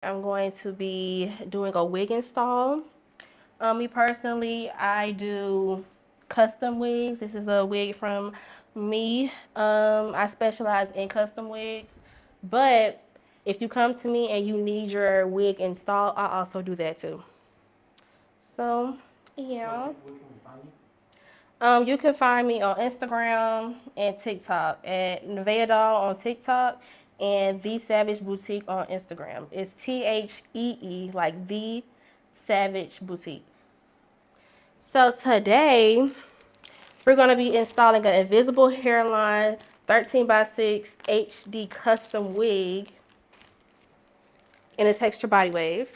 I'm going to be doing a wig install. Me personally, I do custom wigs. This is a wig from me. I specialize in custom wigs, but if you come to me and you need your wig installed, I also do that too. So, yeah. Where can we find you? You can find me on Instagram and TikTok at Nevaeh Doll on TikTok and The Savage Boutique on Instagram. It's THEE, like The Savage Boutique. So today we're going to be installing an invisible hairline 13 by 6 HD custom wig in a texture body wave.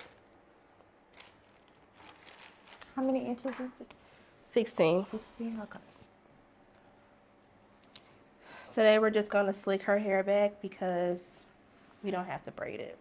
How many inches is it? 16. 16, okay. Today we're just going to slick her hair back because we don't have to braid it.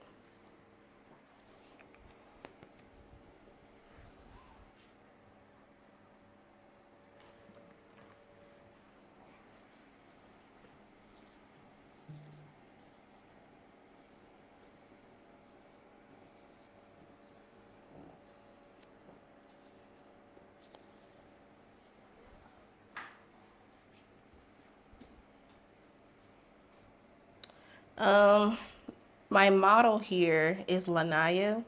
Um, my model here is Lithonia.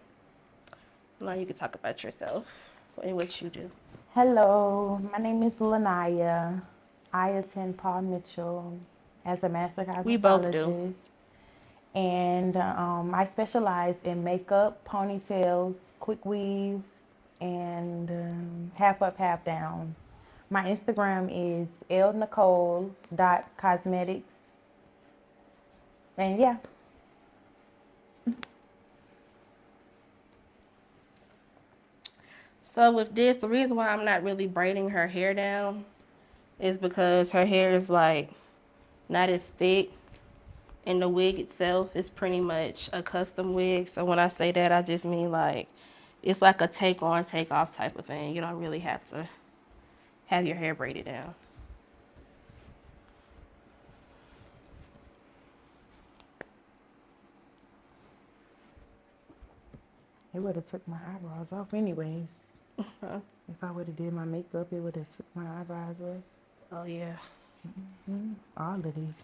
Now you can talk about yourself and what you do. Hello, my name is Lithonia. I attend Paul Mitchell as a master We both do. cosmetologist. And I specialize in makeup, ponytails, quick weaves, and half up, half down. My Instagram is lnicole.cosmetics. And yeah. So with this, the reason why I'm not really braiding her hair down is because her hair is like not as thick, and the wig itself is pretty much a custom wig. So when I say that, I just mean like it's like a take on, take off type of thing. You don't really have to have your hair braided down. It would have took my eyebrows off anyways. If I would have did my makeup, it would have took my eyebrows off. Oh yeah. All of these.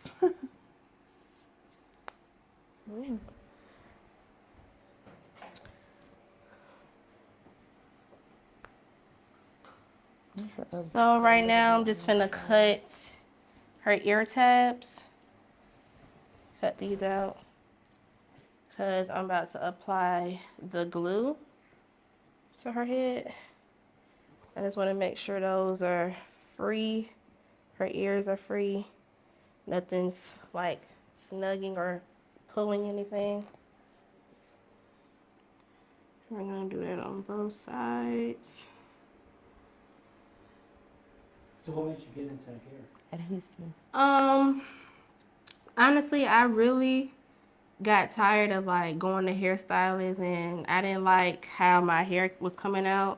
So right now I'm just finna cut her ear tabs. Cut these out because I'm about to apply the glue to her head. I just want to make sure those are free. Her ears are free. Nothing's like snugging or pulling anything. We're gonna do that on both sides. So what made you get into hair? Adhesive. Honestly, I really got tired of like going to hairstylists, and I didn't like how my hair was coming out.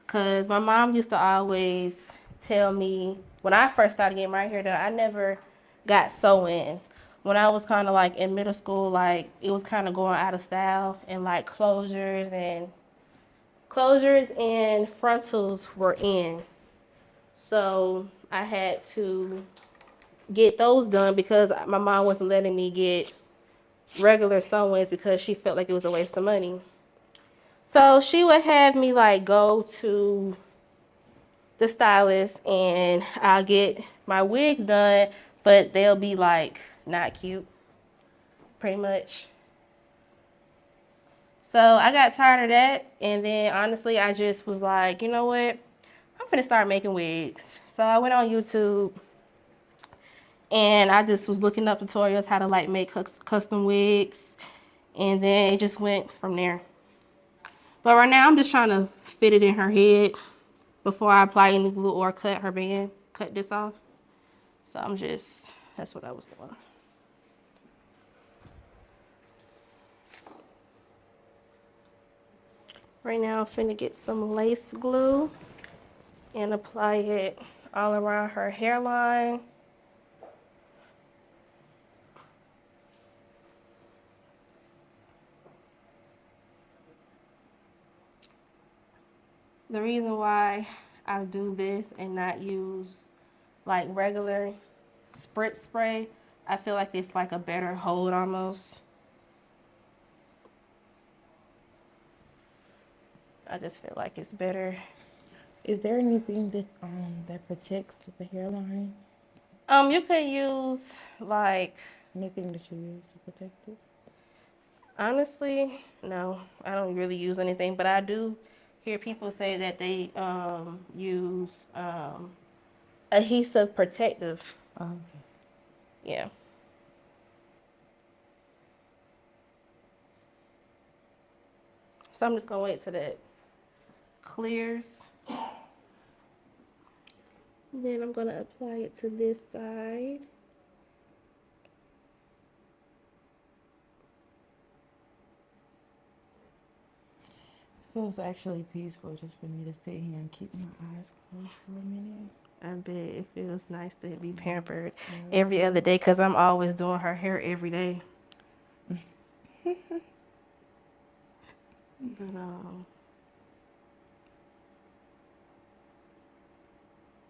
Cause my mom used to always tell me when I first started getting my hair done, I never got sew-ins. When I was kind of like in middle school, like it was kind of going out of style, and like closures and frontals were in. So I had to get those done because my mom wasn't letting me get regular sew-ins because she felt like it was a waste of money. So she would have me like go to the stylist and I'll get my wigs done, but they'll be like not cute, pretty much. So I got tired of that, and then honestly, I just was like, you know what? I'm gonna start making wigs. So I went on YouTube and I just was looking up tutorials how to like make custom wigs, and then it just went from there. But right now, I'm just trying to fit it in her head before I apply any glue or cut her band, cut this off. So that's what I was doing. Right now, I'm finna get some lace glue and apply it all around her hairline. The reason why I do this and not use like regular spritz spray, I feel like it's like a better hold almost. I just feel like it's better. Is there anything that protects the hairline? You could use like, Anything that you use to protect it? honestly, no, I don't really use anything, but I do hear people say that they use adhesive protective. Okay. Yeah. So I'm just gonna wait till that clears. Then I'm gonna apply it to this side. Feels actually peaceful just for me to sit here and keep my eyes closed for a minute. I bet it feels nice to be pampered every other day because I'm always doing her hair every day. But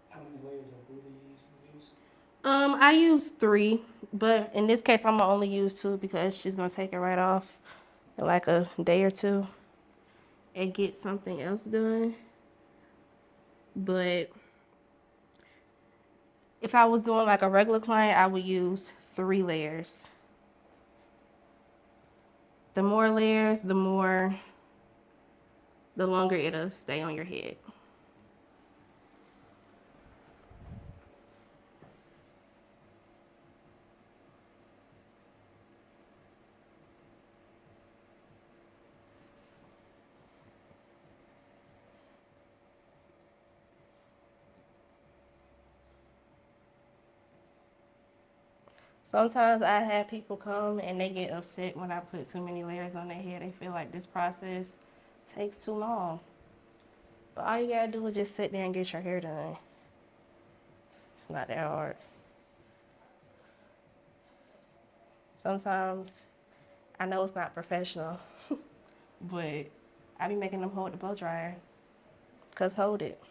How many layers of glue do you usually use? I use 3, but in this case I'm gonna only use 2 because she's gonna take it right off in like a day or 2 and get something else done. But if I was doing like a regular client, I would use 3 layers. The more layers, the longer it'll stay on your head. Sometimes I have people come and they get upset when I put too many layers on their hair. They feel like this process takes too long. But all you gotta do is just sit there and get your hair done. It's not that hard. Sometimes I know it's not professional, but I be making them hold the blow dryer. Cause hold it.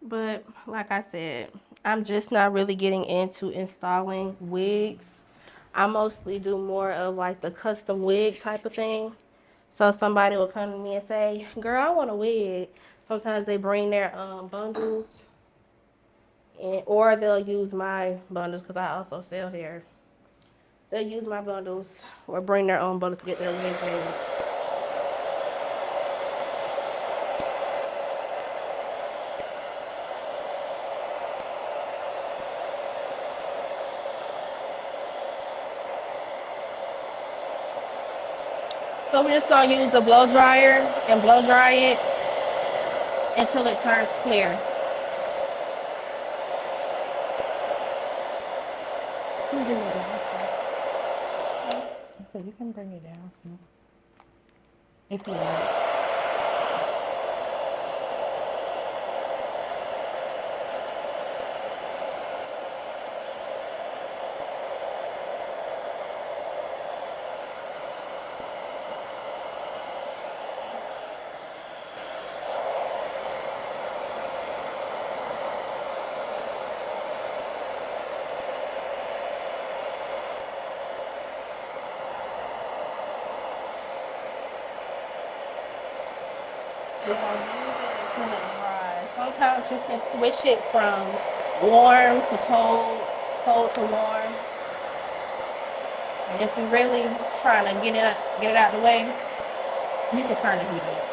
But like I said, I'm just not really getting into installing wigs. I mostly do more of like the custom wig type of thing. So somebody will come to me and say, "Girl, I want a wig." Sometimes they bring their bundles, or they'll use my bundles because I also sell hair. They'll use my bundles or bring their own bundles to get their wig made. So we're just gonna use the blow dryer and blow dry it until it turns clear. You can bring it down. I said you can bring it down some if you want. We're gonna use it until it dries. Sometimes you can switch it from warm to cold, cold to warm. And if you're really trying to get it out the way, you can turn the heat up.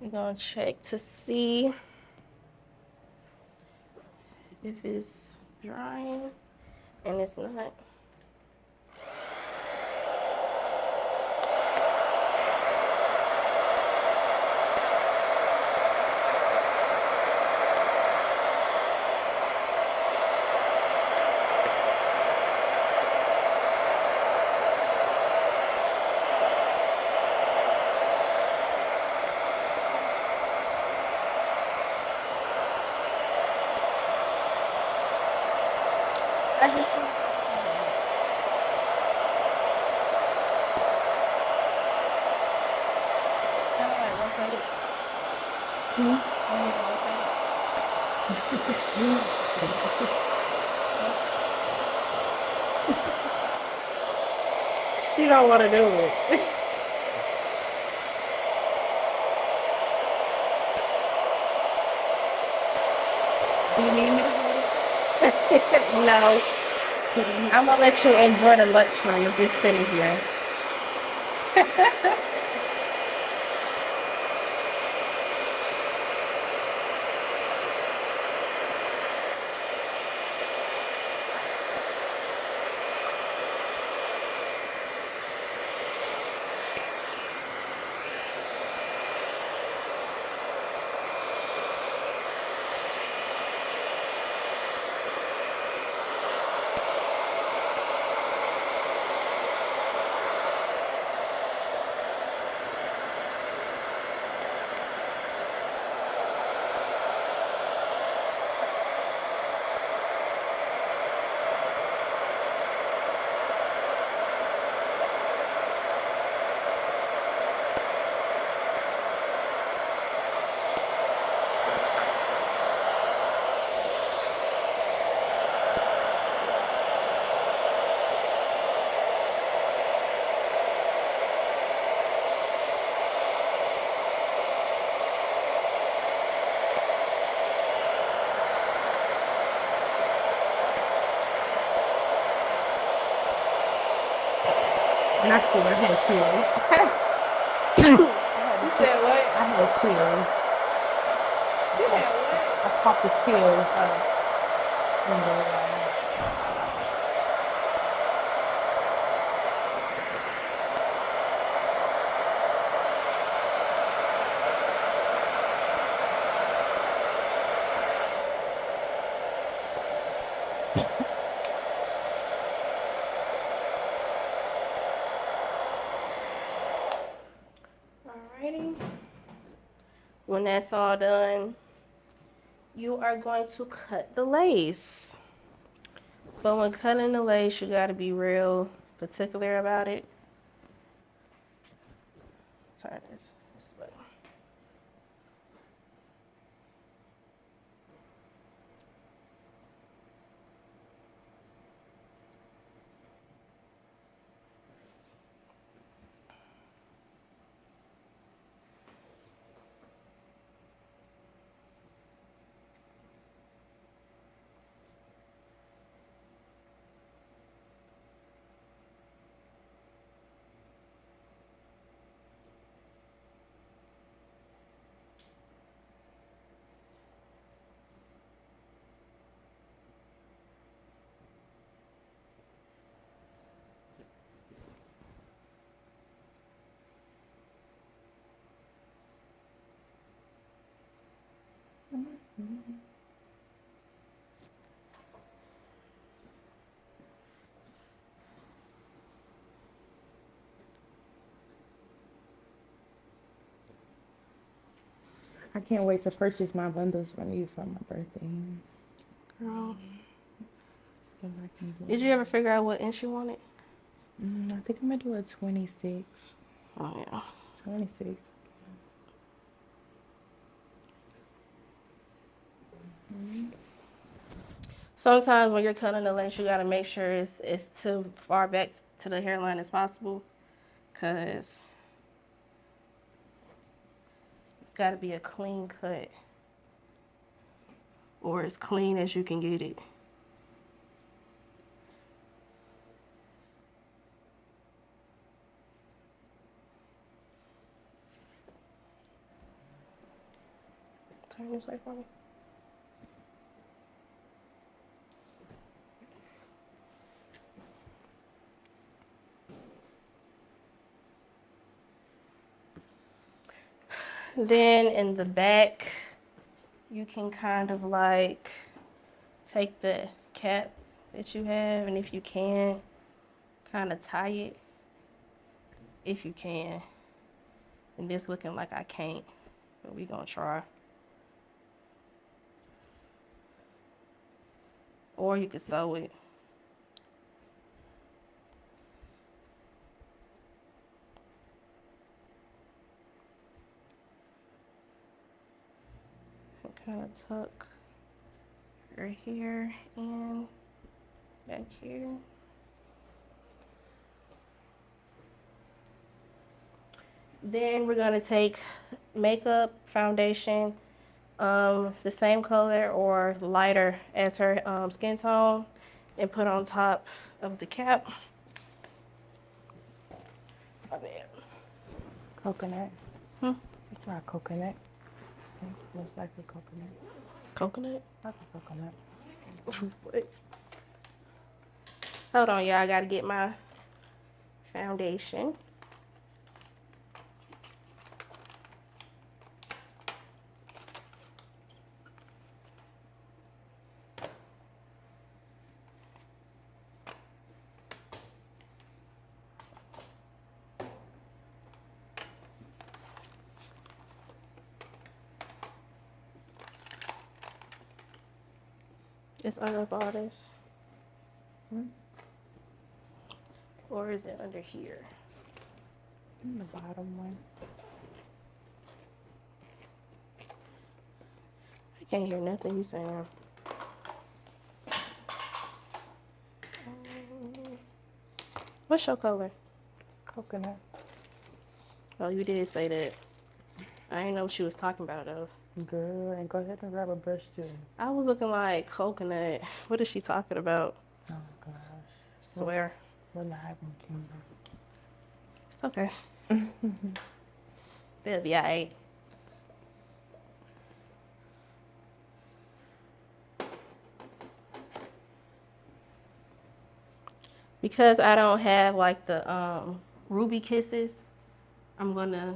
We're gonna check to see if it's drying, and it's not. I just kind of like rotate it. She don't want to do it. Do you need me to hold it? No, I'm gonna let you enjoy the luxury of just sitting here. Not sure. I had chills. You said what? I had chills. You had what? I popped the chills. When they, Alrighty. When that's all done, you are going to cut the lace. But when cutting the lace, you gotta be real particular about it. Turn this way. I can't wait to purchase my bundles from you for my birthday. Girl, So I can go. did you ever figure out what inch you wanted? I think I'm gonna do a 26. Oh yeah. 26. Sometimes when you're cutting the lace, you gotta make sure it's too far back to the hairline as possible, cause it's gotta be a clean cut, or as clean as you can get it. Turn this way for me. Then in the back, you can kind of like take the cap that you have, and if you can, kind of tie it if you can. And this looking like I can't, but we gonna try. Or you could sew it. And kind of tuck right here and back here. Then we're gonna take makeup, foundation, the same color or lighter as her skin tone, and put on top of the cap. My bad. Coconut. Hmm? Try coconut. Looks like a coconut. Coconut? Like a coconut. What? Hold on, y'all. I gotta get my foundation. It's under bodice. Or is it under here? In the bottom one. I can't hear nothing you saying. What's your color? Coconut. Oh, you did say that. I didn't know what she was talking about though. Girl, and go ahead and grab a brush too. I was looking like coconut. What is she talking about? Oh gosh. Swear. We're live on camera. It's okay. They'll be alright. Because I don't have like the ruby kisses, I'm gonna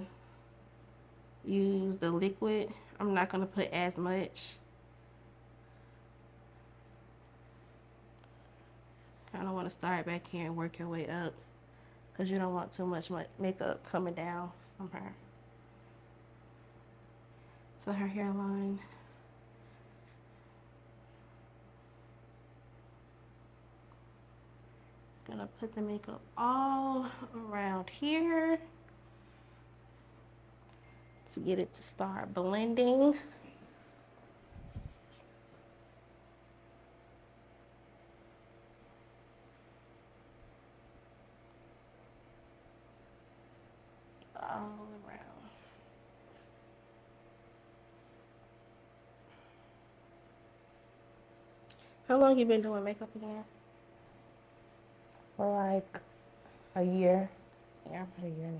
use the liquid. I'm not gonna put as much. Kind of want to start back here and work your way up, because you don't want too much makeup coming down from her to her hairline. Gonna put the makeup all around here to get it to start blending. All around. How long you been doing makeup again? For like a year. Yeah. A year now.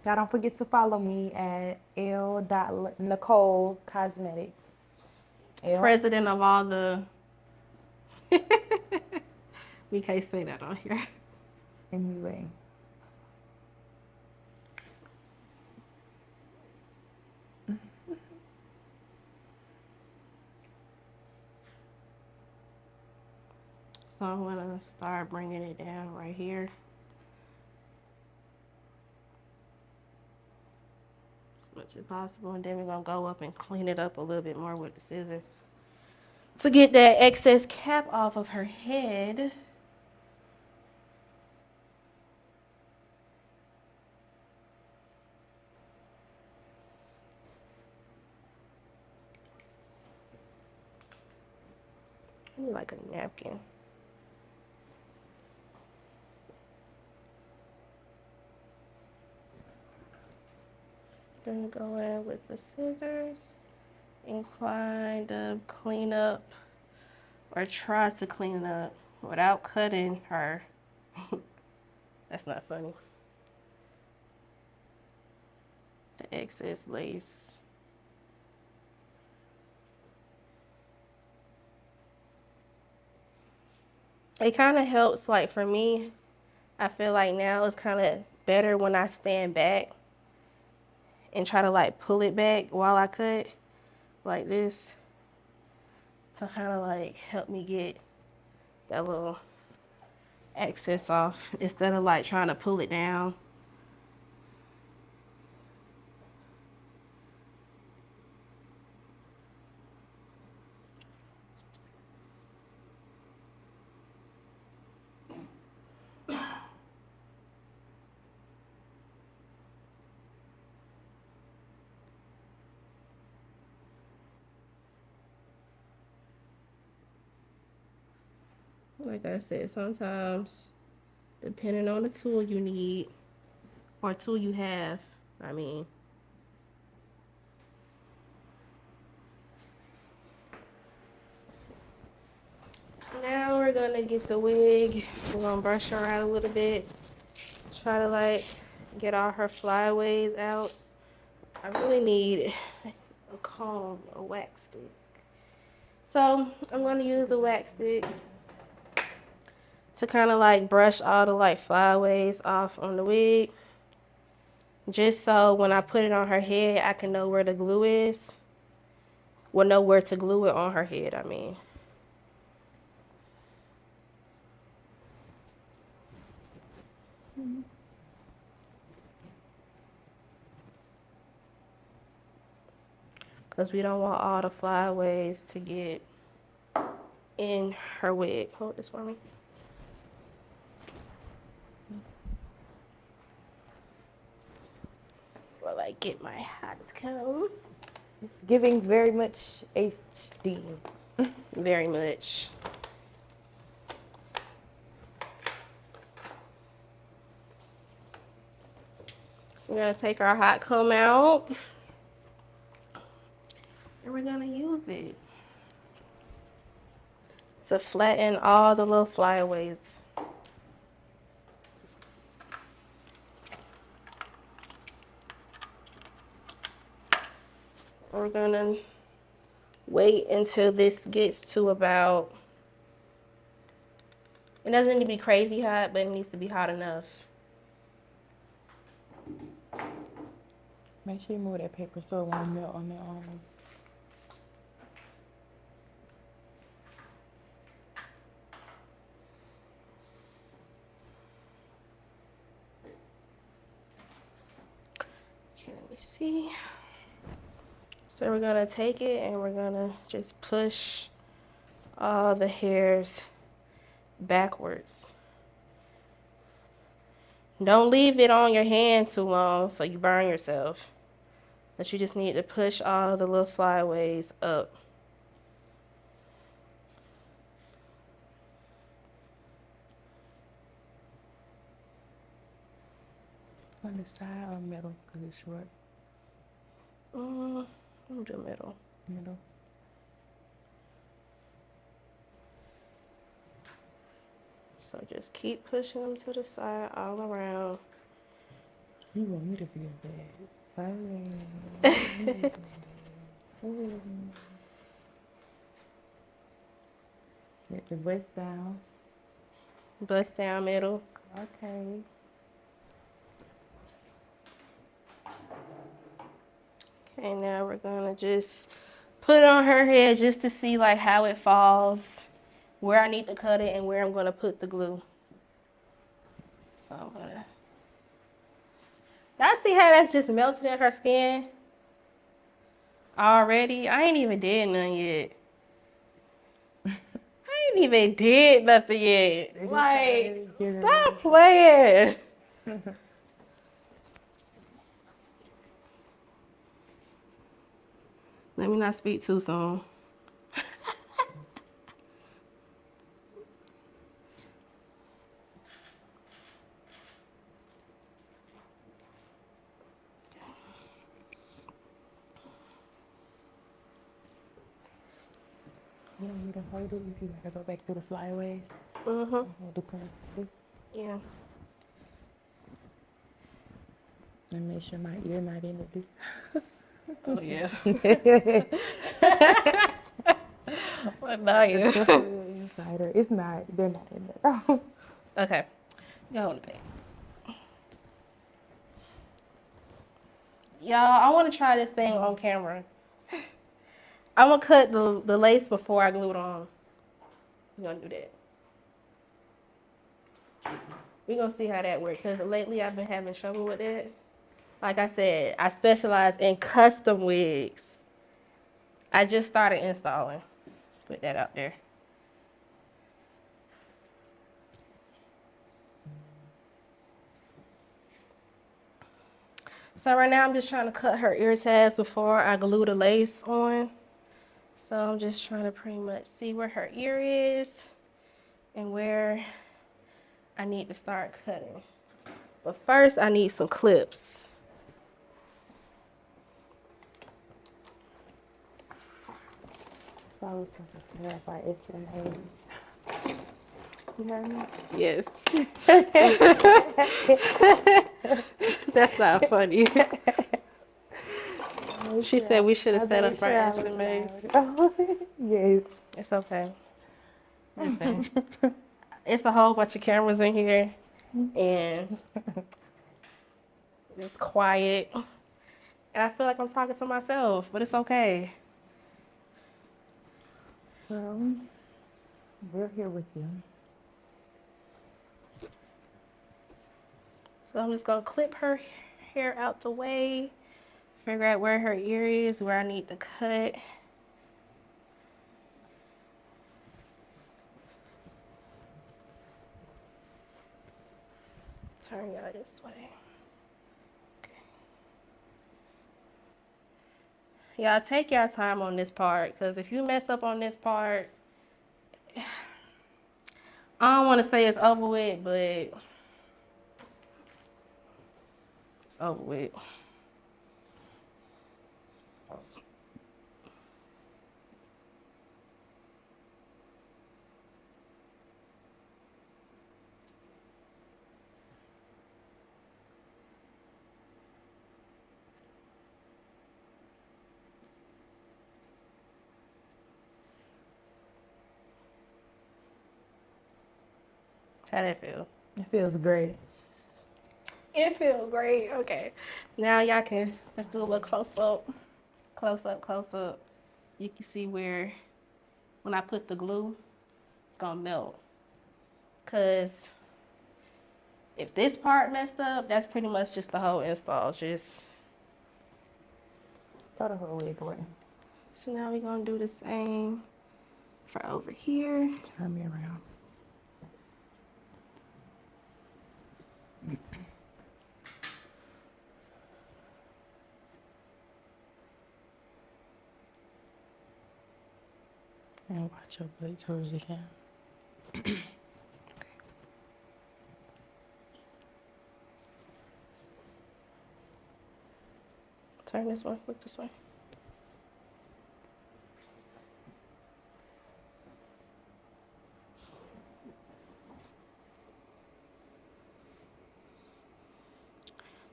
Y'all don't forget to follow me at l.nicole cosmetics. President of all the we can't say that on here. Anyway. So I'm gonna start bringing it down right here. As much as possible, and then we're gonna go up and clean it up a little bit more with the scissors to get that excess cap off of her head. I need like a napkin. Gonna go in with the scissors and kind of clean up, or try to clean up without cutting her. That's not funny. the excess lace. It kind of helps, like for me, I feel like now it's kind of better when I stand back and try to like pull it back while I cut like this to kind of like help me get that little excess off instead of like trying to pull it down. Like I said, sometimes depending on the tool you need or tool you have, I mean. Now we're gonna get the wig. We're gonna brush her out a little bit. Try to like get all her flyaways out. I really need a comb, a wax stick. So I'm gonna use the wax stick to kind of like brush all the like flyaways off on the wig. Just so when I put it on her head, I can know where the glue is. Well, know where to glue it on her head, I mean. Because we don't want all the flyaways to get in her wig. Hold this for me. While I get my hot comb. It's giving very much HD. Very much. We're going to take our hot comb out. And we're going to use it to flatten all the little flyaways. We're going to wait until this gets to about, it doesn't need to be crazy hot, but it needs to be hot enough. Make sure you move that paper so it won't melt on the arm. Okay, let me see. So we're gonna take it and we're gonna just push all the hairs backwards. Don't leave it on your hand too long so you burn yourself. But you just need to push all the little flyaways up. On the side or middle, because it's short. I'm the middle. Middle. So just keep pushing them to the side all around. You want me to feel bad. Sorry. Let the bust down. Bust down middle. Okay. Okay, now we're gonna just put it on her head just to see like how it falls, where I need to cut it, and where I'm gonna put the glue. So I'm gonna. Y'all see how that's just melted in her skin already? I ain't even did nothing yet. I ain't even did nothing yet. Like, stop playing. Let me not speak too soon. You don't need to hold it if you gotta go back through the flyaways. Mm-hmm. Hold the curve. Yeah. And make sure my ear not in it this Oh yeah. time. What about you? Insider. It's not. They're not in there. Oh. Okay. Go on the bed. Y'all, I want to try this thing on camera. I'm gonna cut the lace before I glue it on. We're gonna do that. We're gonna see how that works. Because lately I've been having trouble with it. Like I said, I specialize in custom wigs. I just started installing. Let's put that out there. So right now I'm just trying to cut her ear tabs before I glue the lace on. So I'm just trying to pretty much see where her ear is and where I need to start cutting. But first I need some clips. So I was going to clarify SMAs. You heard me? Yes. That's not funny. She said we should have set up our estimates. Oh, yes. It's okay. Listen, it's a whole bunch of cameras in here, and it's quiet. And I feel like I'm talking to myself, but it's okay. Well, we're here with you. So I'm just gonna clip her hair out the way, figure out where her ear is, where I need to cut. Turn y'all this way. Okay. Y'all take your time on this part, because if you mess up on this part, I don't want to say it's over with, but it's over with. How that feel? It feels great. It feels great. Okay. Now y'all can, let's do a little close up. Close up, close up. You can see where, when I put the glue, it's gonna melt. Cause if this part messed up, that's pretty much just the whole install. Just Throw the whole wig away. so now we're gonna do the same for over here. Turn me around. And watch your butt towards the camera. Turn this way, look this way.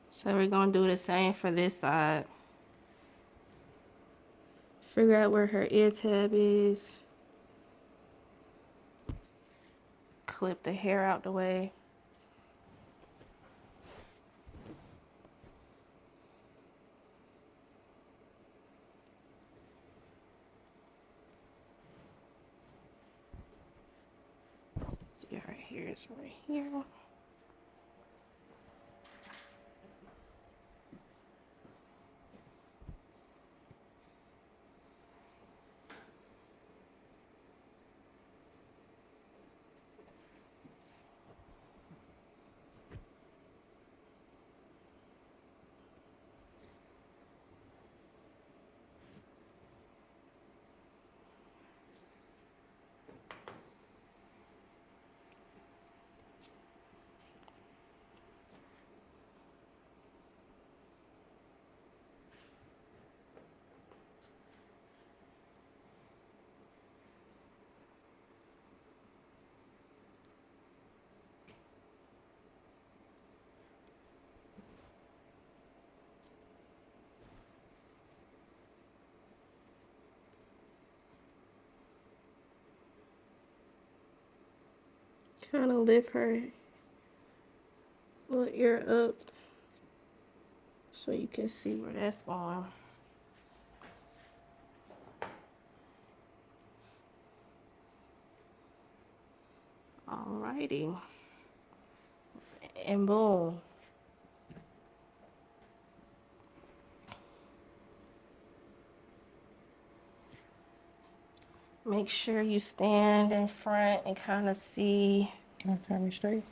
So we're gonna do the same for this side. Figure out where her ear tab is. Clip the hair out the way. See, her hair is right here. kind of lift her little ear up so you can see where that's going. Alrighty. And boom. Make sure you stand in front and kind of see. Can I turn me straight?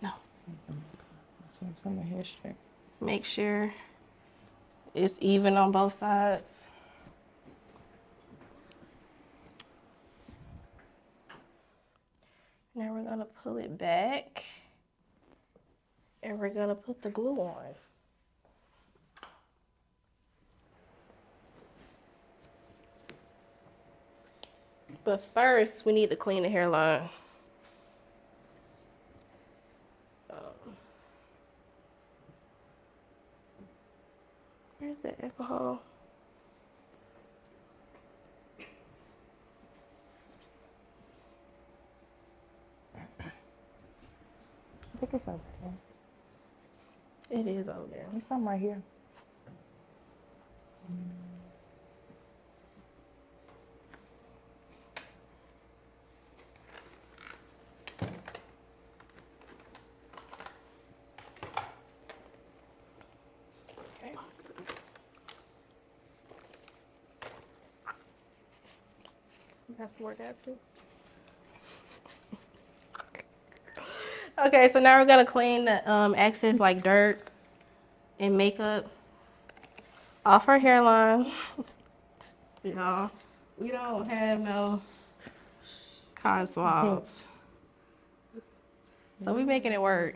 No. Turn my hair straight. Make sure it's even on both sides. Now we're gonna pull it back and we're gonna put the glue on. But first, we need to clean the hairline. Where's the alcohol? I think it's over there. It is over there. There's some right here. Okay. We got some more adapters. Okay, so now we're gonna clean the excess like dirt and makeup off her hairline. Y'all, we don't have no cotton swabs, so we making it work.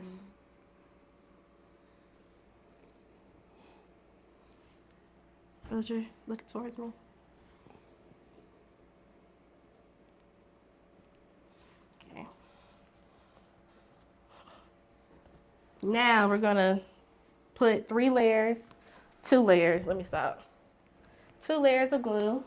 Roger, look towards me. Okay. Now we're gonna put 2 layers, let me stop. 2 layers of glue.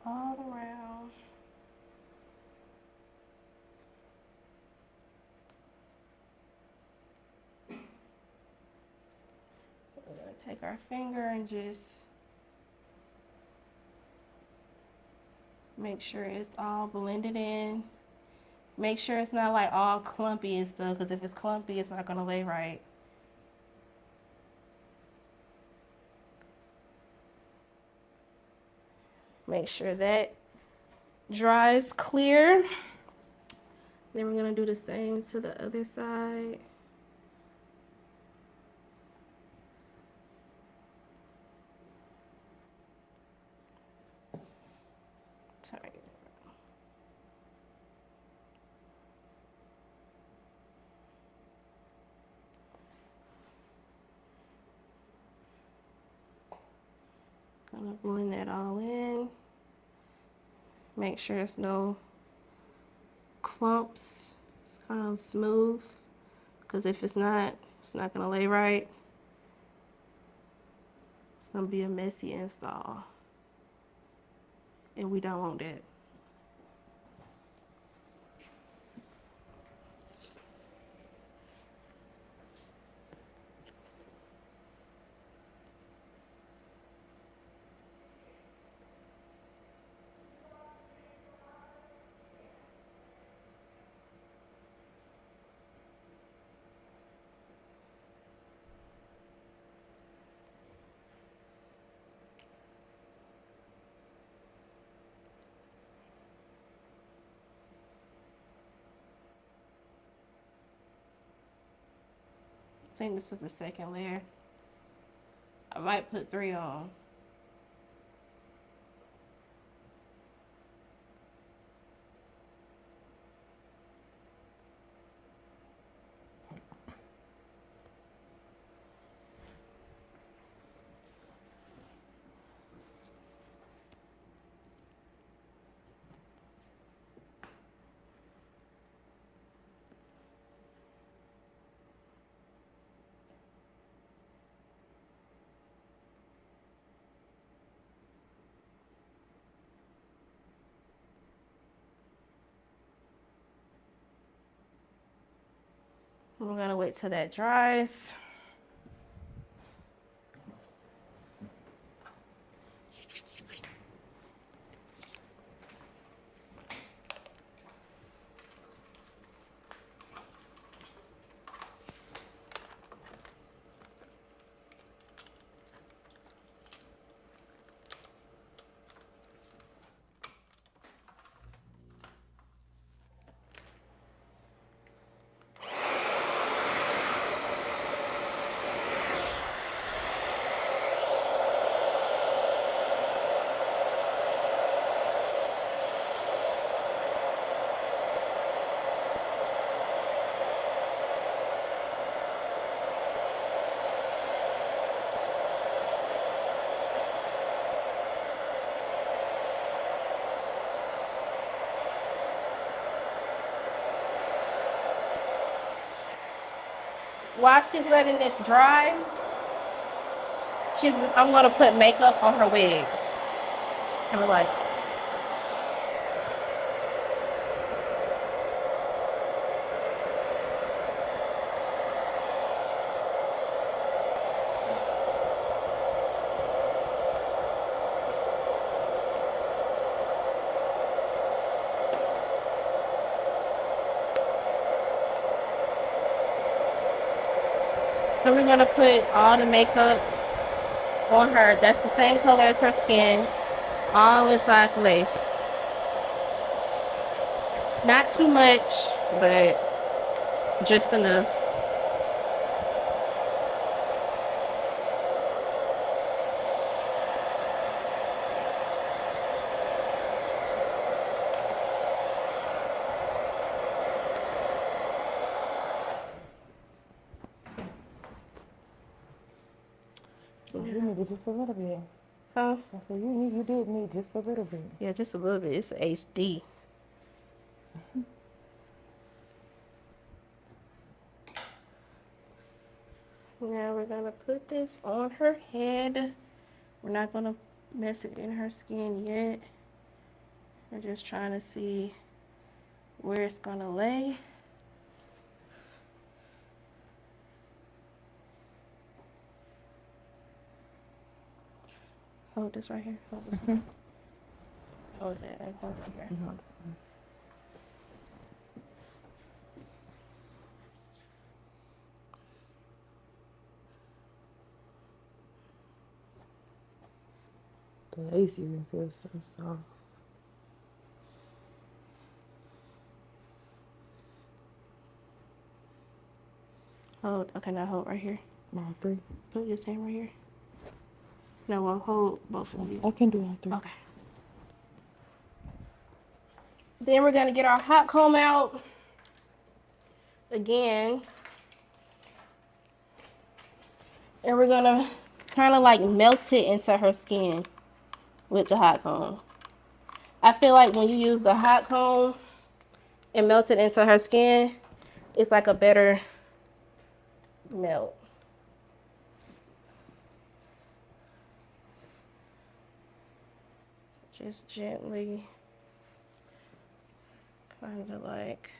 All around. We're gonna take our finger and just make sure it's all blended in. Make sure it's not like all clumpy and stuff, because if it's clumpy, it's not gonna lay right. Make sure that dries clear. Then we're gonna do the same to the other side. Turn it around. Gonna blend that all in. Make sure there's no clumps. It's kind of smooth, because if it's not gonna lay right. It's gonna be a messy install, and we don't want that. I think this is the second layer. I might put 3 on. We're gonna wait till that dries. While she's letting this dry, I'm gonna put makeup on her wig. Kind of like, so we're gonna put all the makeup on her. That's the same color as her skin, all inside the lace. Not too much, but just enough. You needed just a little bit. Huh? I said you did need just a little bit. Yeah, just a little bit. It's HD. Now we're gonna put this on her head. We're not gonna mess it in her skin yet. We're just trying to see where it's gonna lay. Hold this right here. Hold this one. Hold that. Hold it here. The lace even feels so soft. Hold. Okay, now hold right here. All three. Put your hand right here. No, I'll hold both of these. I can do all three. Okay. Then we're gonna get our hot comb out again. And we're gonna kind of like melt it into her skin with the hot comb. I feel like when you use the hot comb and melt it into her skin, it's like a better melt. Just gently, kind of like.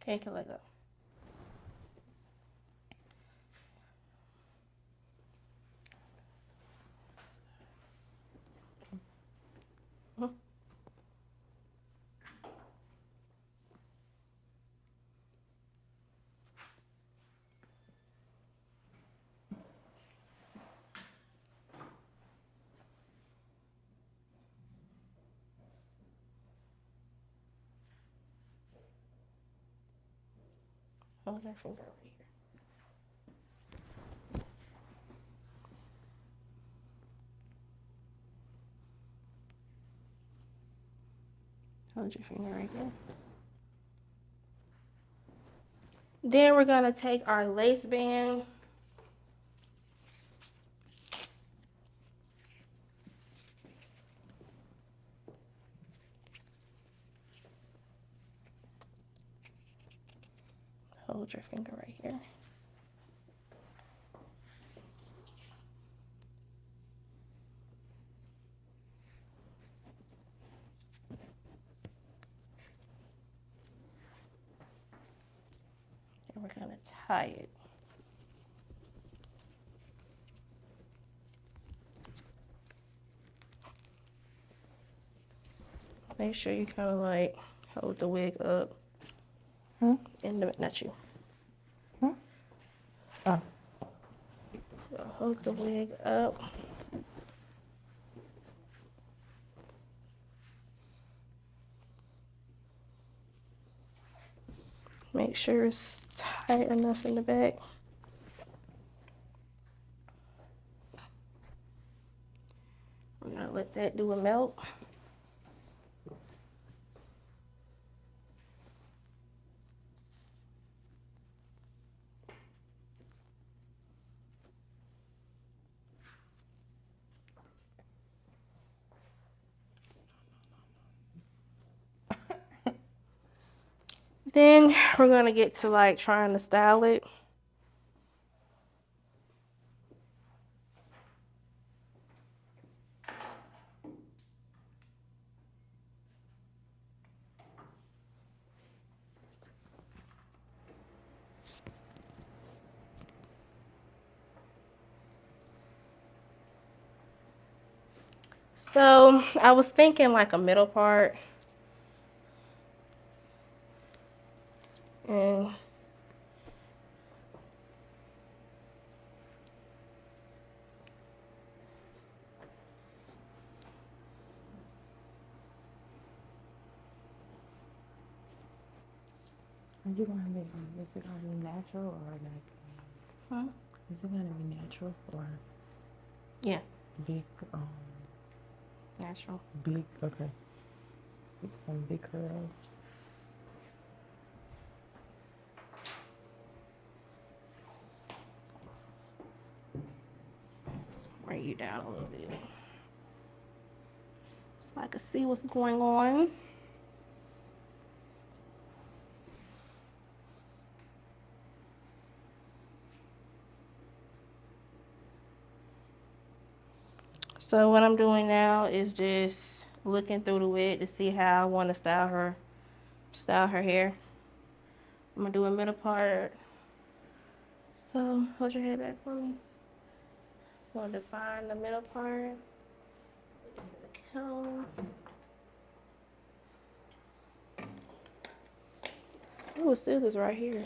Okay, can let go. Hold that finger right here. Hold your finger right there. Then we're gonna take our lace band. Hold your finger right here. And we're gonna tie it. Make sure you kind of like hold the wig up. Not you. Oh. So hold the wig up. Make sure it's tight enough in the back. I'm gonna let that do a melt. Then we're gonna get to like trying to style it. So I was thinking like a middle part. And Are you gonna make is it gonna be natural or like is it gonna be natural or yeah, big natural. big okay. With some big curls. Bring you down a little bit so I can see what's going on. So what I'm doing now is just looking through the wig to see how I want to style her hair. I'm gonna do a middle part. So hold your head back for me. I'm gonna define the middle part. The comb. Oh, scissors right here.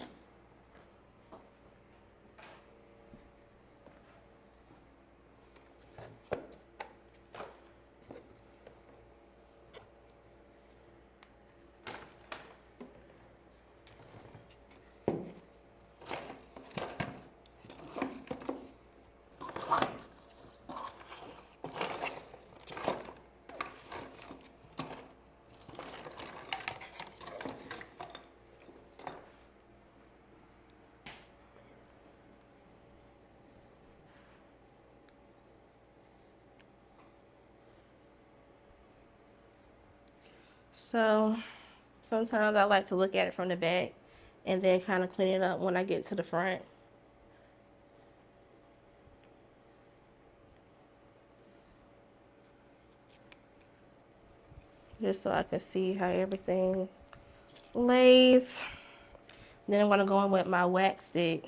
So sometimes I like to look at it from the back and then kind of clean it up when I get to the front. Just so I can see how everything lays. Then I'm gonna go in with my wax stick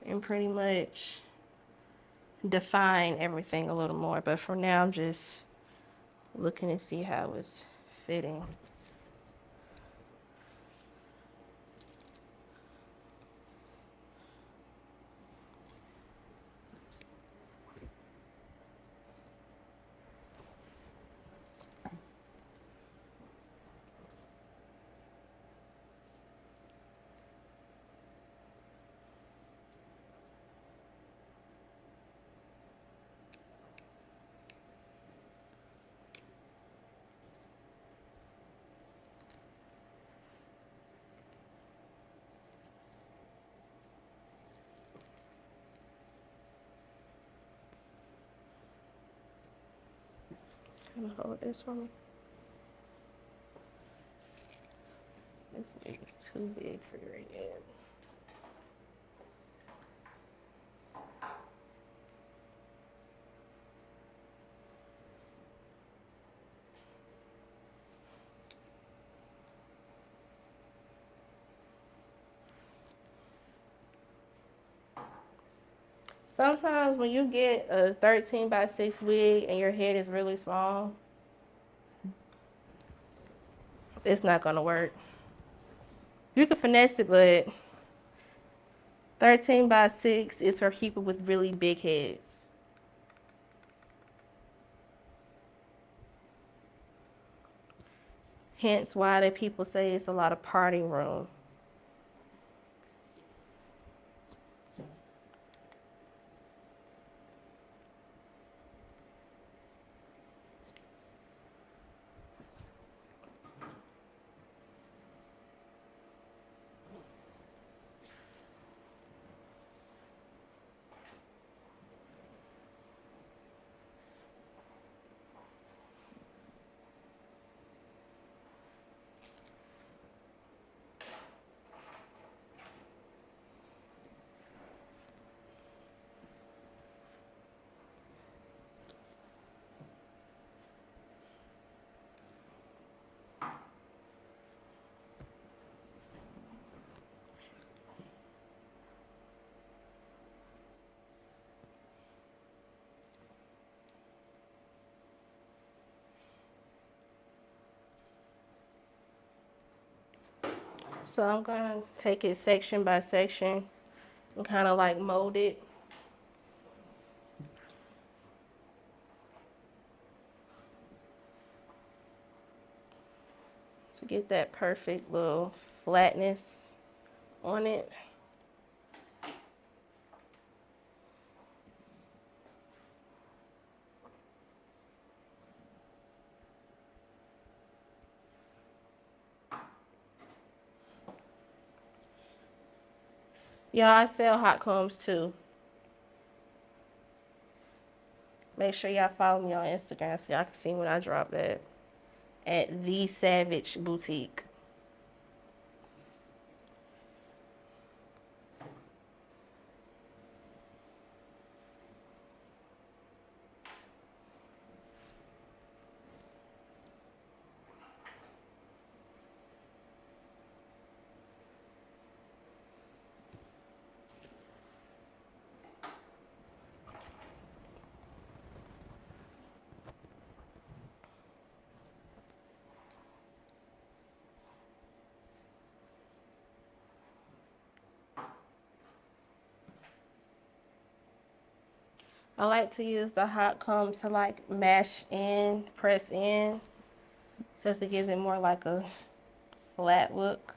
and pretty much define everything a little more. But for now, I'm just looking to see how it's fitting. Can you hold this for me? This wig is too big for your head. Sometimes when you get a 13 by 6 wig and your head is really small, it's not gonna work. You can finesse it, but 13 by 6 is for people with really big heads. Hence why the people say it's a lot of parting room. So I'm gonna take it section by section and kind of like mold it. To get that perfect little flatness on it. Y'all, I sell hot combs too. Make sure y'all follow me on Instagram so y'all can see when I drop that at The Savage Boutique. I like to use the hot comb to like mash in, press in, just to give it more like a flat look.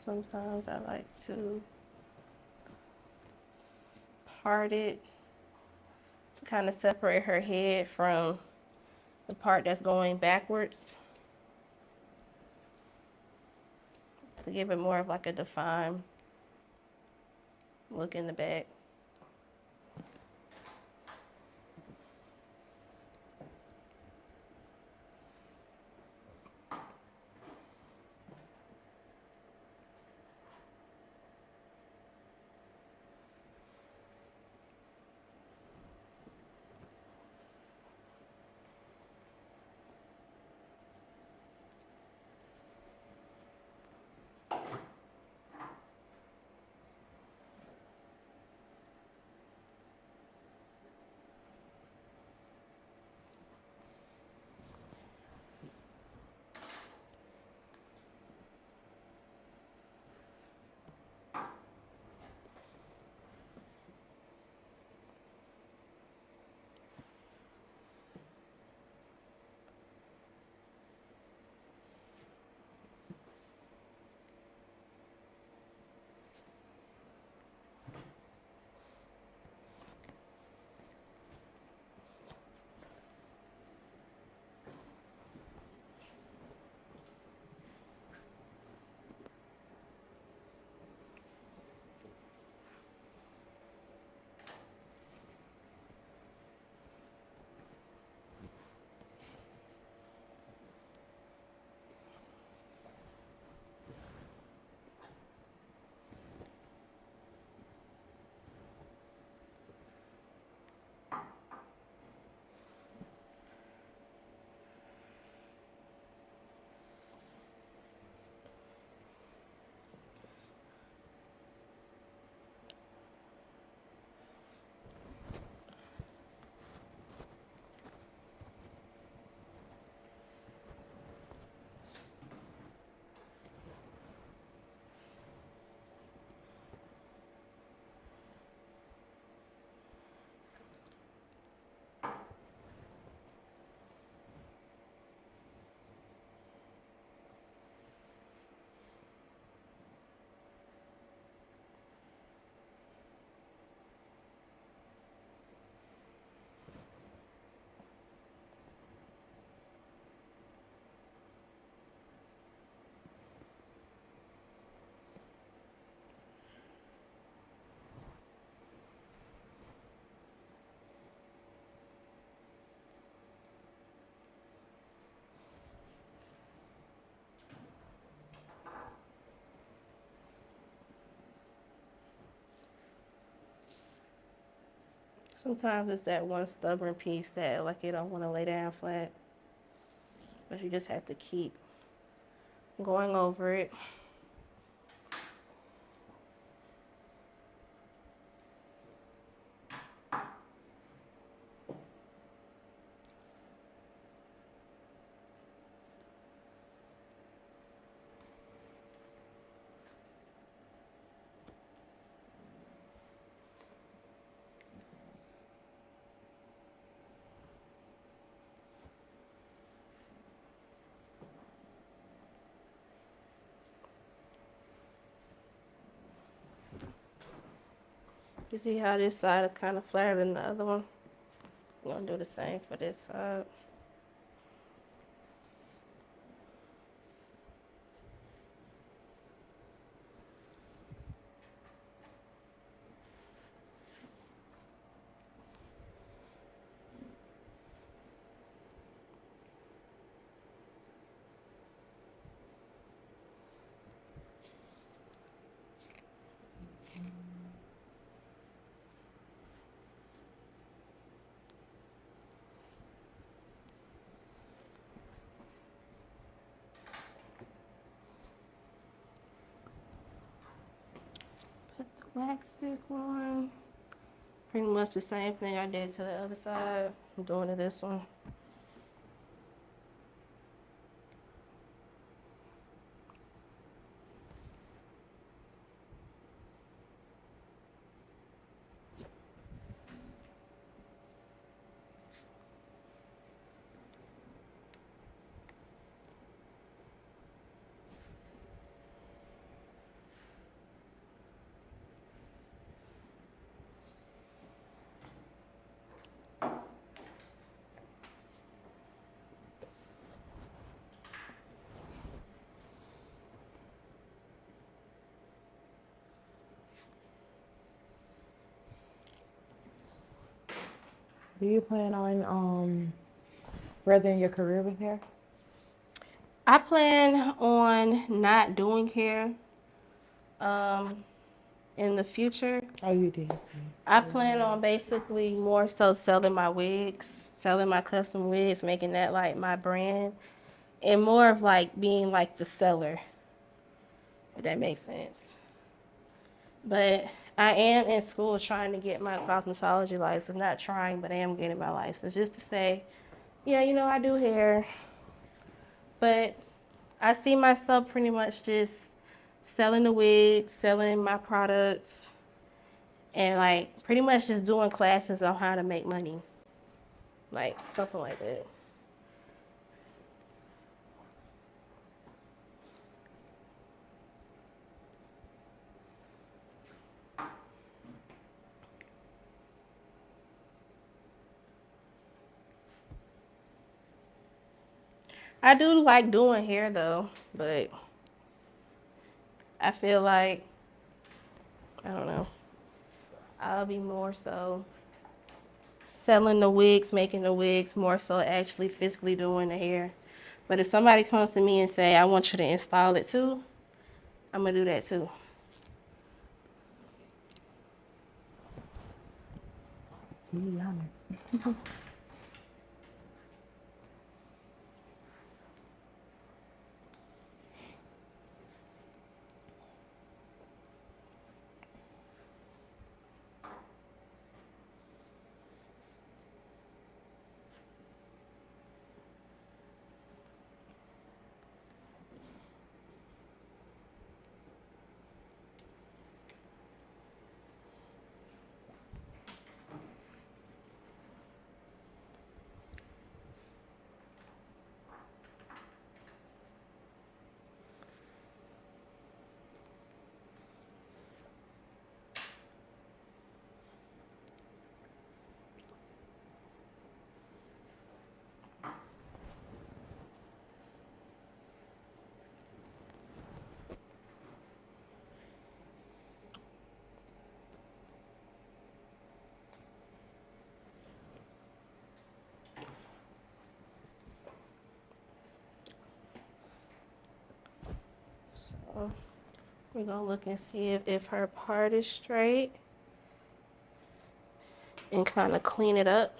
Sometimes I like to part it to kind of separate her head from the part that's going backwards, to give it more of like a defined look in the back. Sometimes it's that one stubborn piece that like you don't want to lay down flat, but you just have to keep going over it. You see how this side is kind of flatter than the other one? I'm gonna do the same for this side. Put the wax stick on. Pretty much the same thing I did to the other side. I'm doing to this one. Do you plan on furthering your career with hair? I plan on not doing hair in the future. Oh, you did. I plan on basically more so selling my wigs, selling my custom wigs, making that like my brand, and more of like being like the seller, if that makes sense. But I am in school trying to get my cosmetology license. Not trying, but I am getting my license just to say, yeah, you know, I do hair. But I see myself pretty much just selling the wigs, selling my products, and like pretty much just doing classes on how to make money. Like something like that. I do like doing hair though, but I feel like, I don't know, I'll be more so selling the wigs, making the wigs, more so actually physically doing the hair. But if somebody comes to me and say, I want you to install it too, I'm gonna do that too. You yummy. So we're gonna look and see if her part is straight. and kind of clean it up.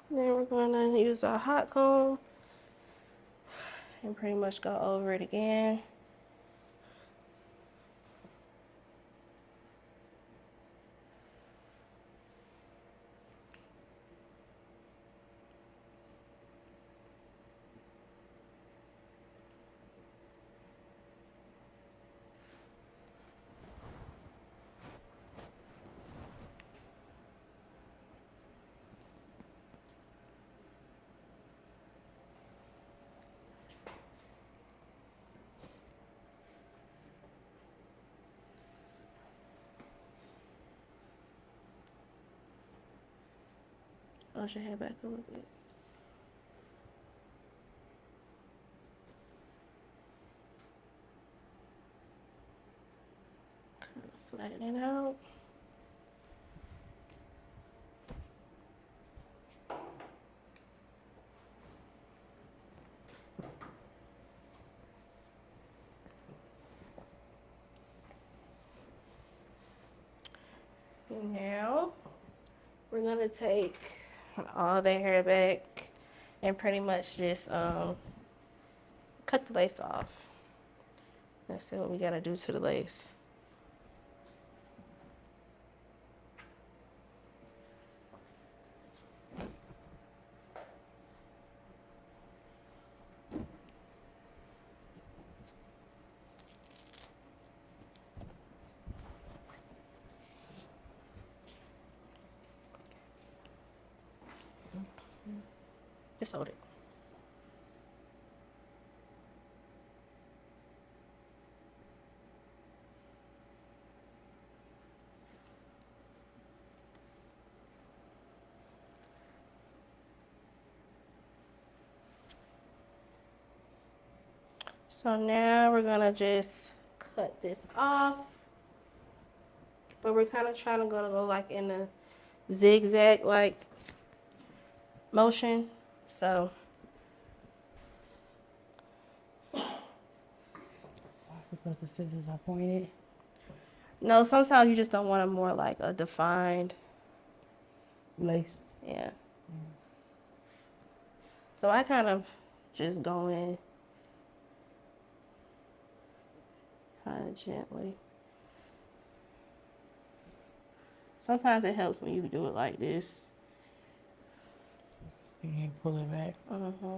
Then we're gonna use our hot comb and pretty much go over it again. Push your hair back a little bit. Kind of flatten it out. Now we're gonna take all their hair back and pretty much just cut the lace off. Let's see what we gotta do to the lace. Just hold it. So now we're gonna just cut this off, but we're kind of trying to go like in a zigzag like motion. So Because the scissors are pointed. no, sometimes you just don't want a more like a defined Lace. yeah. So I kind of just go in kind of gently. Sometimes it helps when you do it like this. You can pull it back. Uh-huh.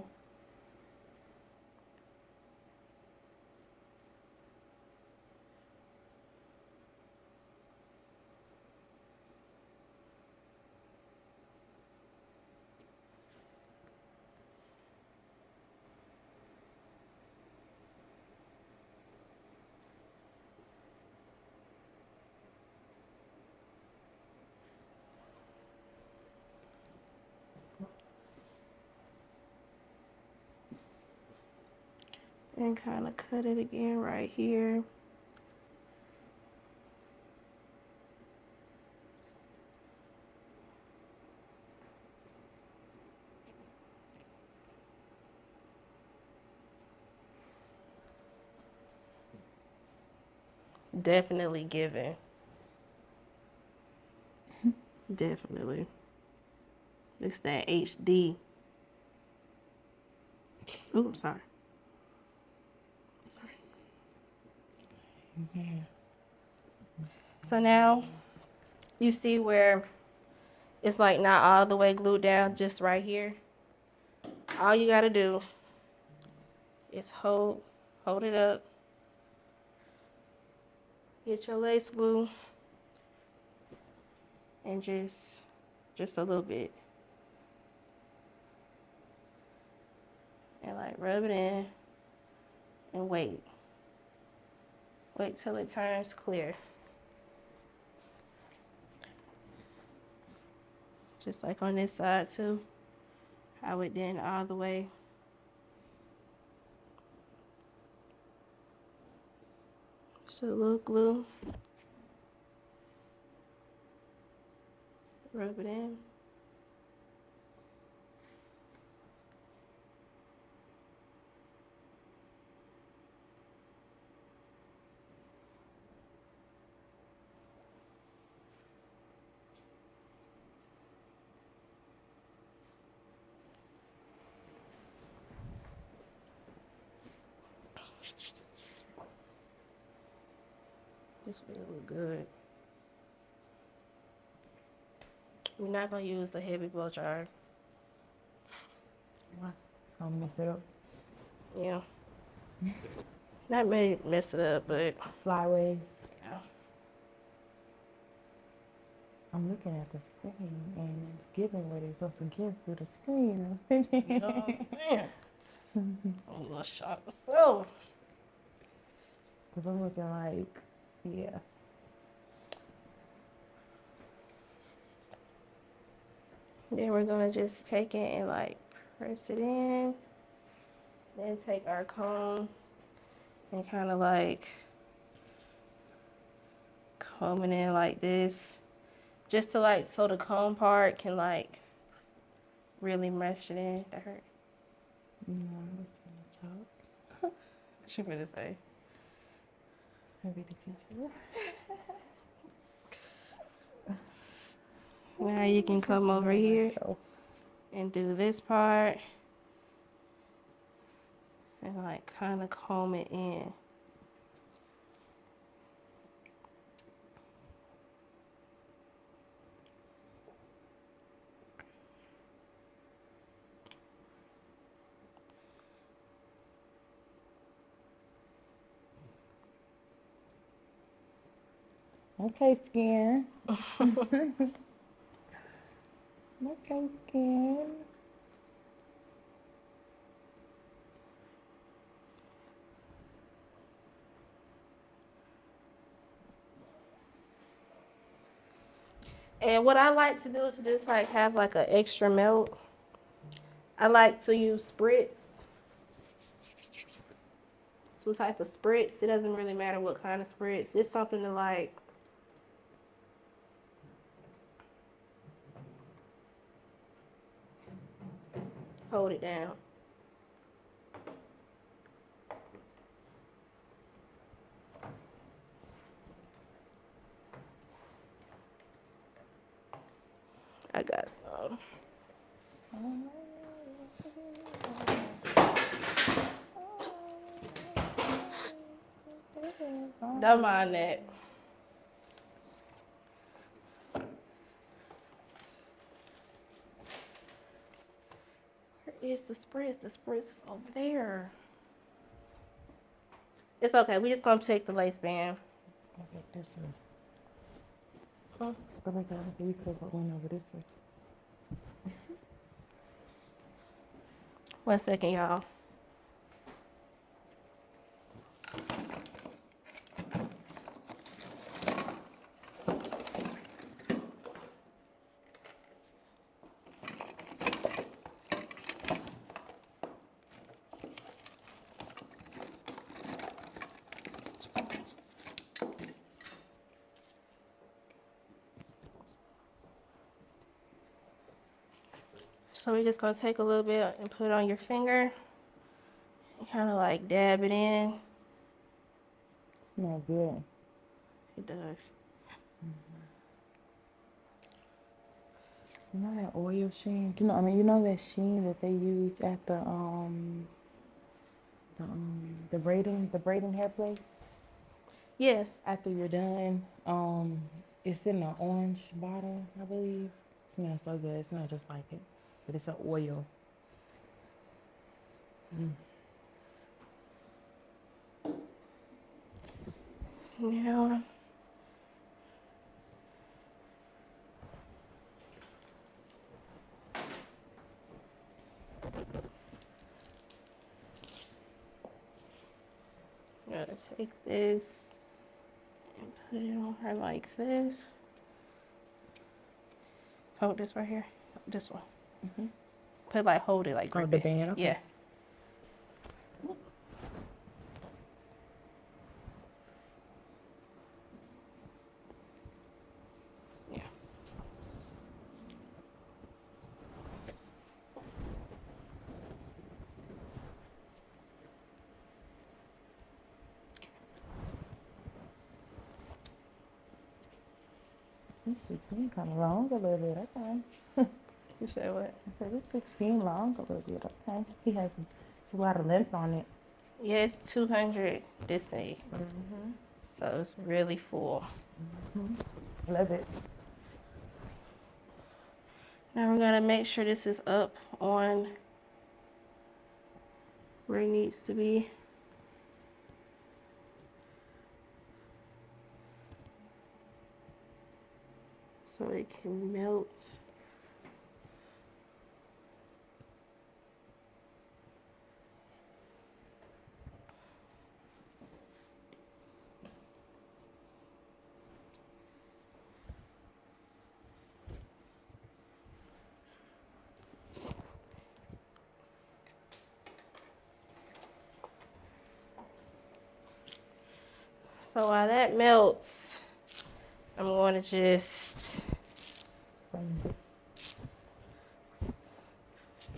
And kind of cut it again right here. Definitely giving. Definitely. It's that HD. Oops, sorry. Sorry. Yeah. So now you see where it's like not all the way glued down, just right here. All you gotta do is hold it up. Get your lace glue and just a little bit. And like rub it in and wait. Wait till it turns clear. Just like on this side too. How it did all the way. Just a little glue. Rub it in. This will look good. We're not gonna use the heavy blow dryer. What? It's gonna mess it up. Yeah. Not really mess it up, but Flyaways. yeah. I'm looking at the screen and it's giving what it's supposed to give through the screen. You know what I'm saying? I'm a little shocked myself. Because I'm looking like, yeah. Then we're gonna just take it and like press it in. Then take our comb and kind of like comb it in like this. Just to like, so the comb part can like really mesh it in. That hurt. No, I was gonna talk. What you gonna say? Maybe the teacher. Now you can come over here and do this part and like kind of comb it in. Okay, skin. Okay, skin. And what I like to do to just like have like an extra melt, I like to use spritz. Some type of spritz. It doesn't really matter what kind of spritz. It's something to like hold it down. I got some. Don't mind that. Where is the spritz? The spritz is over there. It's okay. We just gonna take the lace band. Okay, this way. Huh? Go back over so you could put one over this way. 1 second, y'all. So we're just gonna take a little bit and put it on your finger and kind of like dab it in. Smells good. It does. You know that oil sheen? You know that sheen that they use at the braiding hair place? Yeah. After you're done, it's in an orange bottle, I believe. It smells so good. It smells just like it, but it's an oil. Now take this and put it on her like this. Hold this right here. This one. Put like, hold it like Hold grip the it. band, okay. Yeah. Yeah. It's 16 kind of long a little bit, okay. You said what? I said it's 16 long a little bit, okay. He has it's a lot of length on it. Yeah, it's 200 this day. So it's really full. Love it. Now we're gonna make sure this is up on where it needs to be. So it can melt. So while that melts, I'm going to just,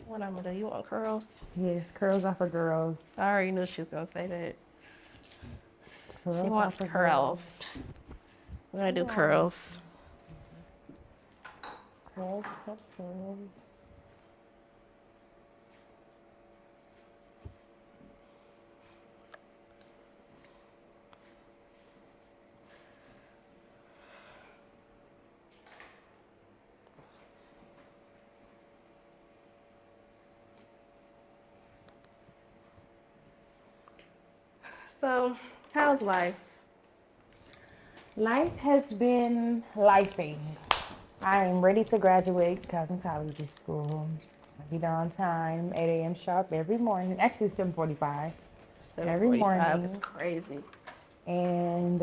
what I'm gonna do, you want curls? Yes, curls are for girls. I already knew she was gonna say that. Curls She are wants for curls. We're gonna do curls. Curls, curls. So, how's life? Life has been lifing. I am ready to graduate cosmetology school. I'll be there on time, 8 a.m. sharp every morning. Actually, 7:45 every 7:45 morning. is crazy. And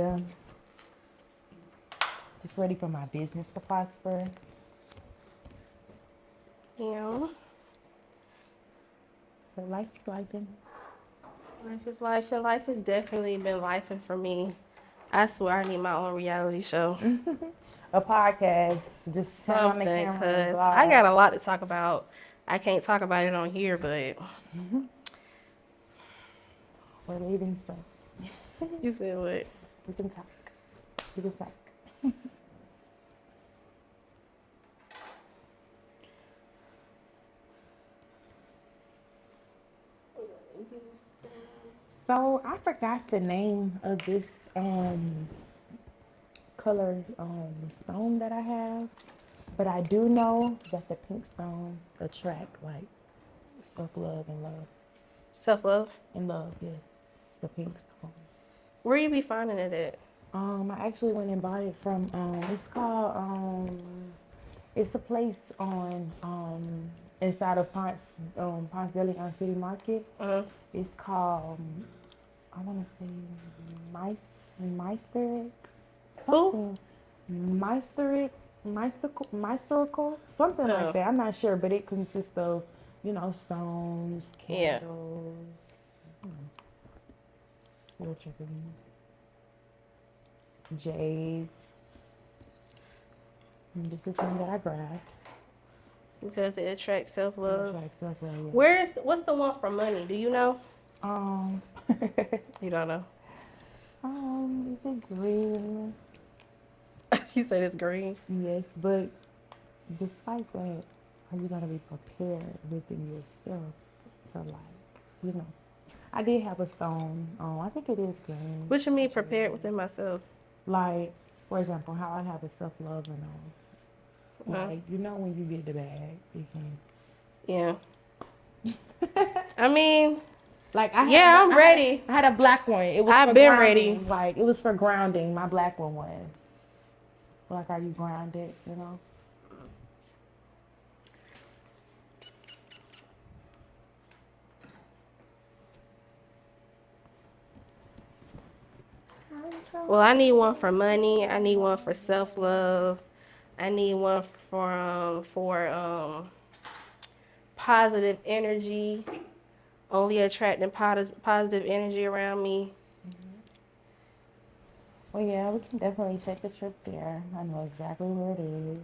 just ready for my business to prosper. Yeah. But life is lifing. Life is life, and life has definitely been lifing for me. I swear I need my own reality show. A podcast, just turn on the Something, camera and because blog. I got a lot to talk about. I can't talk about it on here, but We're leaving, so you said what? we can talk. We can talk. So I forgot the name of this color stone that I have, but I do know that the pink stones attract like self-love and love. Self-love? And love, yeah. The pink stone. Where you be finding it at? I actually went and bought it from it's called it's a place on inside of Ponce Deli on City Market. It's called I want to say Meisteric. Who? Meisterical, something like that. I'm not sure, but it consists of, stones, candles, jades. And this is one that I grabbed. Because it attracts self-love. Yeah. What's the one for money? Do you know? You don't know? Is it green? You said it's green. Yes, but despite that, are you gonna be prepared within yourself to I did have a stone. I think it is green. What you mean prepared within myself? Like, for example, how I have a self-love and all. Like, when you get the bag, you can. Yeah. I mean, like I'm ready. I had a black one. It was I've for been grounding. ready. Like, it was for grounding. My black one was. Like, are you grounded, Well, I need one for money. I need one for self-love. I need one for positive energy. Only attracting positive energy around me. Well, yeah, we can definitely take a trip there. I know exactly where it is.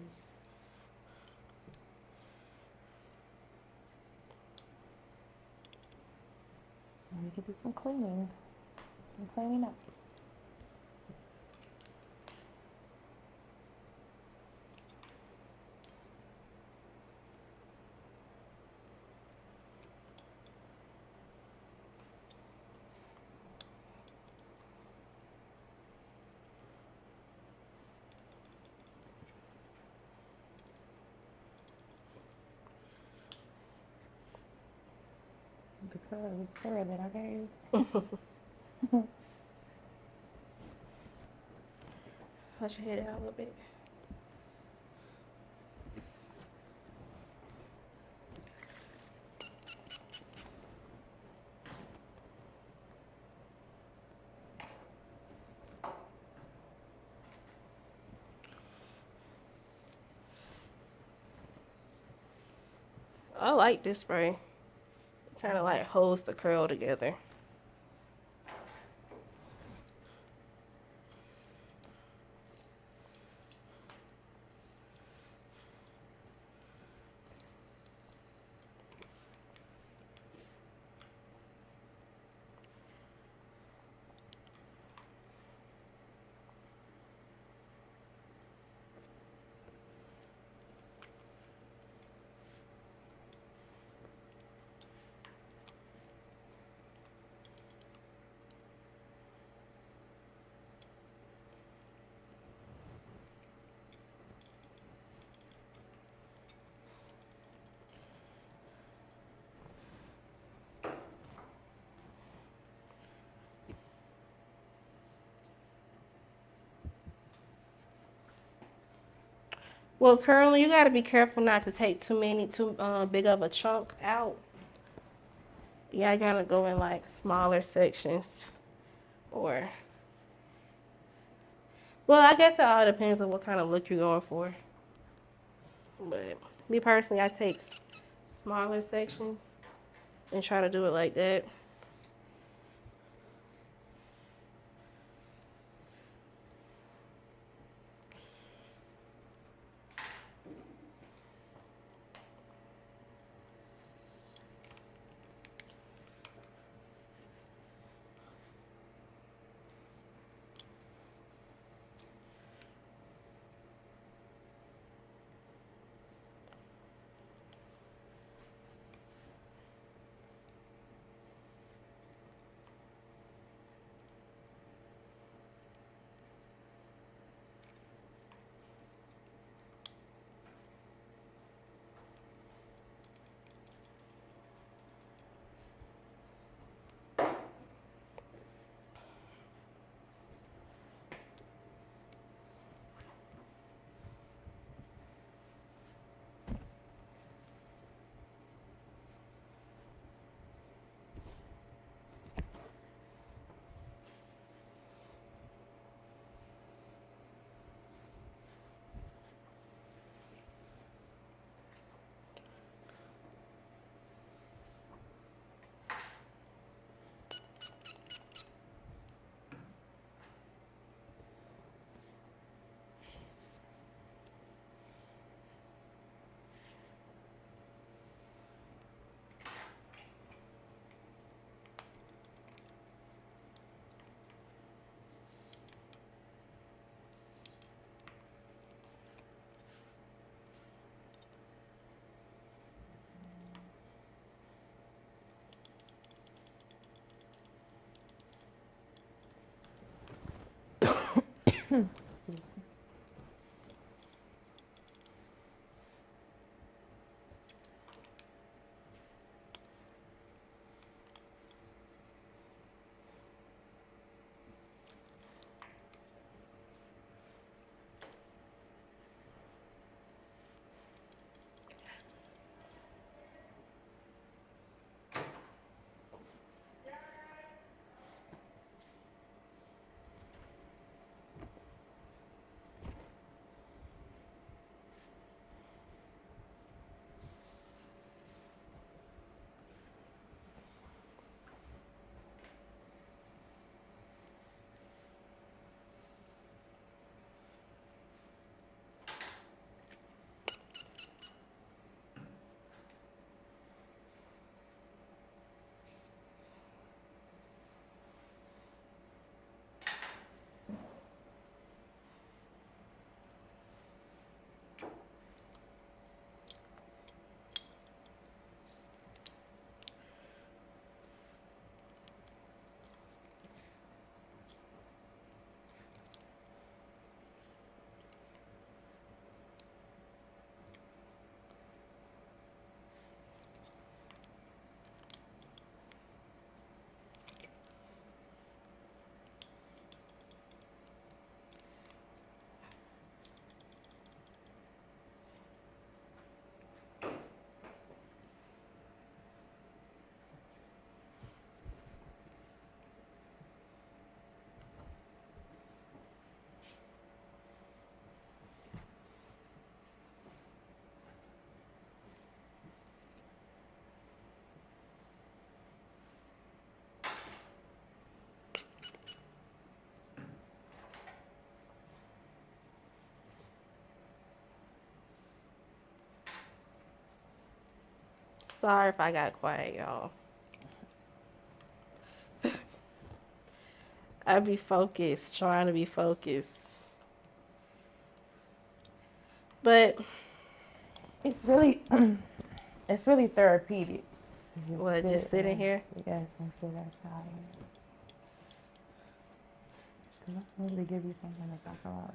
And we can do some cleaning up. The curl that I gave. Let your head out a little bit. I like this spray. It kind of like holds the curl together. Well, currently you gotta be careful not to take too big of a chunk out. Yeah, I gotta go in like smaller sections, or well, I guess it all depends on what kind of look you're going for. But me personally, I take smaller sections and try to do it like that. sorry if I got quiet, y'all. I be focused, trying to be focused. But It's really, it's really therapeutic. what, just sitting here? Yes, and sit outside. Cause I can really give you something to talk about.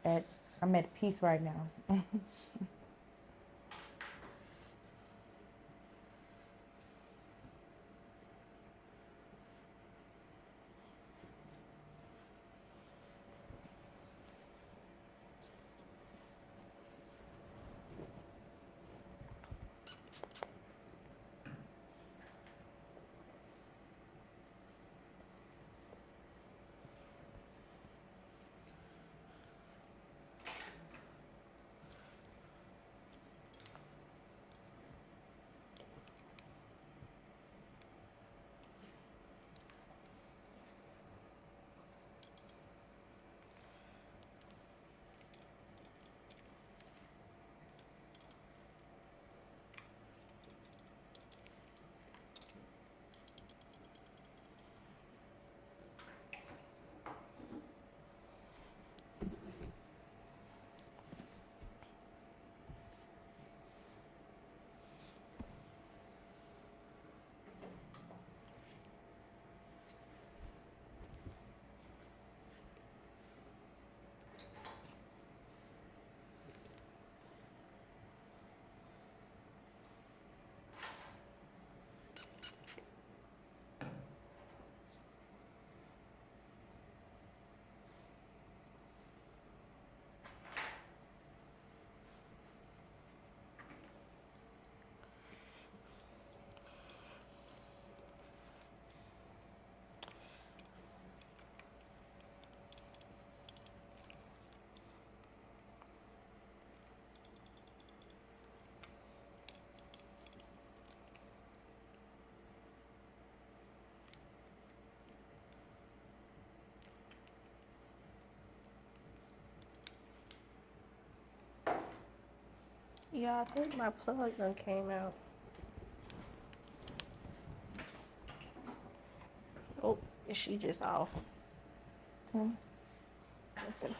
But I'm at peace right now. Yeah, I think my plug done came out. Oh, is she just off? Hmm. Okay.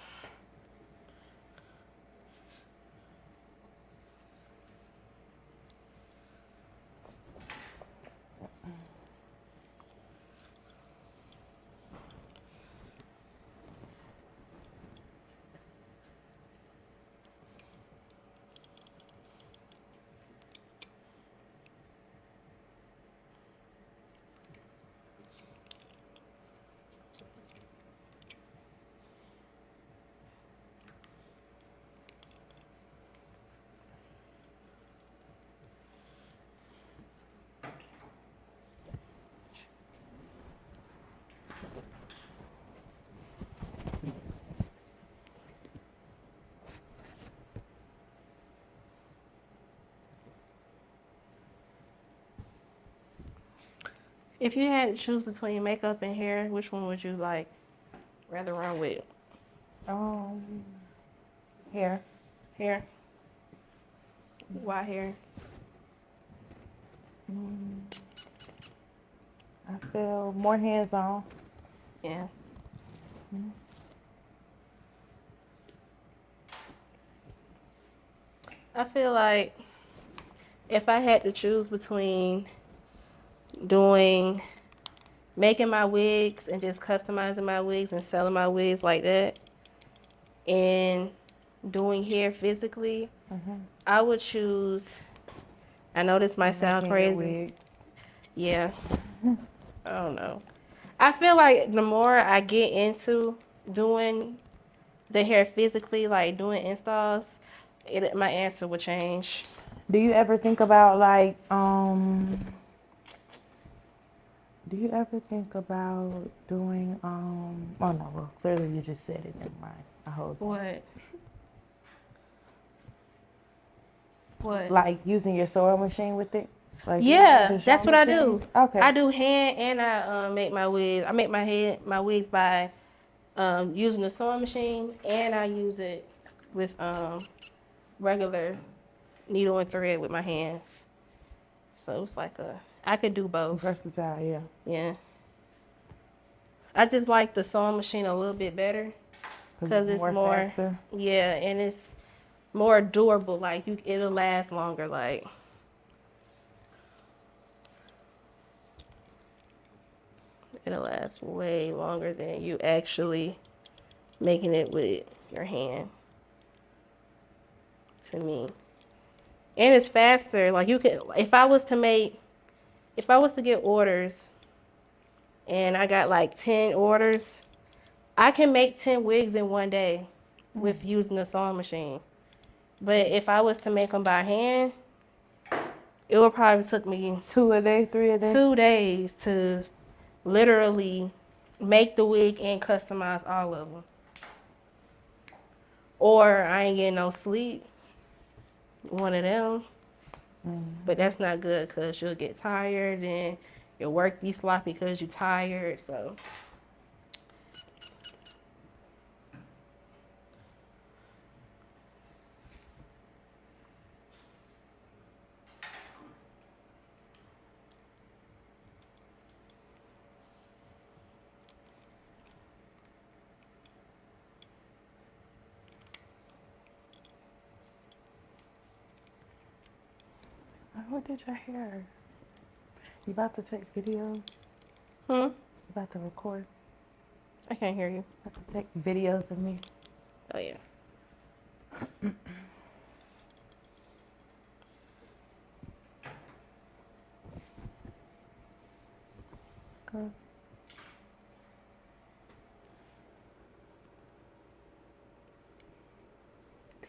If you had to choose between makeup and hair, which one would you like rather run with? Um, Here. Hair? Why hair? Mm, I feel more hands-on. Yeah. Mhm. I feel like if I had to choose between doing making my wigs and just customizing my wigs and selling my wigs like that and doing hair physically, Mhm. I would choose, I know this might sound Making your crazy. wigs. Yeah, I don't know. I feel like the more I get into doing the hair physically, like doing installs, my answer would change. Do you ever think about like do you ever think about doing oh no, well clearly you just said it, never mind. I hold that. What? What? Like using your sewing machine with it? Like you use Yeah, your that's sewing what I machine? do. Okay. I do hand and I make my wigs. I make my wigs by using the sewing machine, and I use it with regular needle and thread with my hands. So it's like I could do both. Versatile, yeah. Yeah. I just like the sewing machine a little bit better because it's more, faster. yeah, and it's more durable. Like it'll last longer. Like it'll last way longer than you actually making it with your hand. To me, and it's faster. Like you could, if I was to get orders, and I got like 10 orders, I can make 10 wigs in one day with using the sewing machine. But if I was to make them by hand, it would probably took me 2 a day, 3 a day. 2 days to literally make the wig and customize all of them. Or I ain't getting no sleep. One of them. But that's not good because you'll get tired and your work be sloppy because you're tired. So Who did your hair? You about to take videos? Hmm? You about to record? I can't hear you. About to take videos of me? Oh yeah. Girl.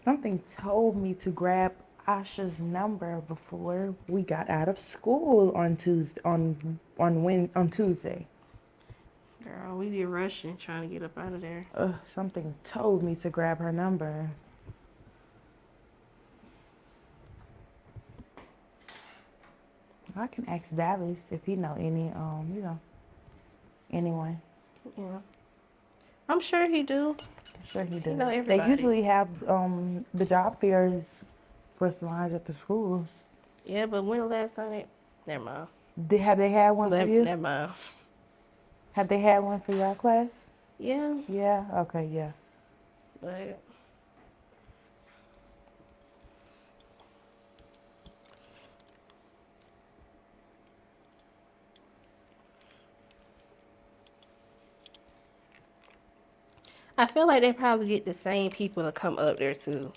Something told me to grab Asha's number before we got out of school on Tuesday. On Tuesday. Girl, we be rushing trying to get up out of there. Something told me to grab her number. I can ask Dallas if he know any, anyone. Yeah. I'm sure he do. I'm sure he does. know They everybody. usually have the job fairs personalized at the schools. Yeah, but when the last time they... Never mind. Have they had one for you? Never mind. Have they had one for your class? Yeah, Yeah. Okay. Yeah. but... I feel like they probably get the same people to come up there too.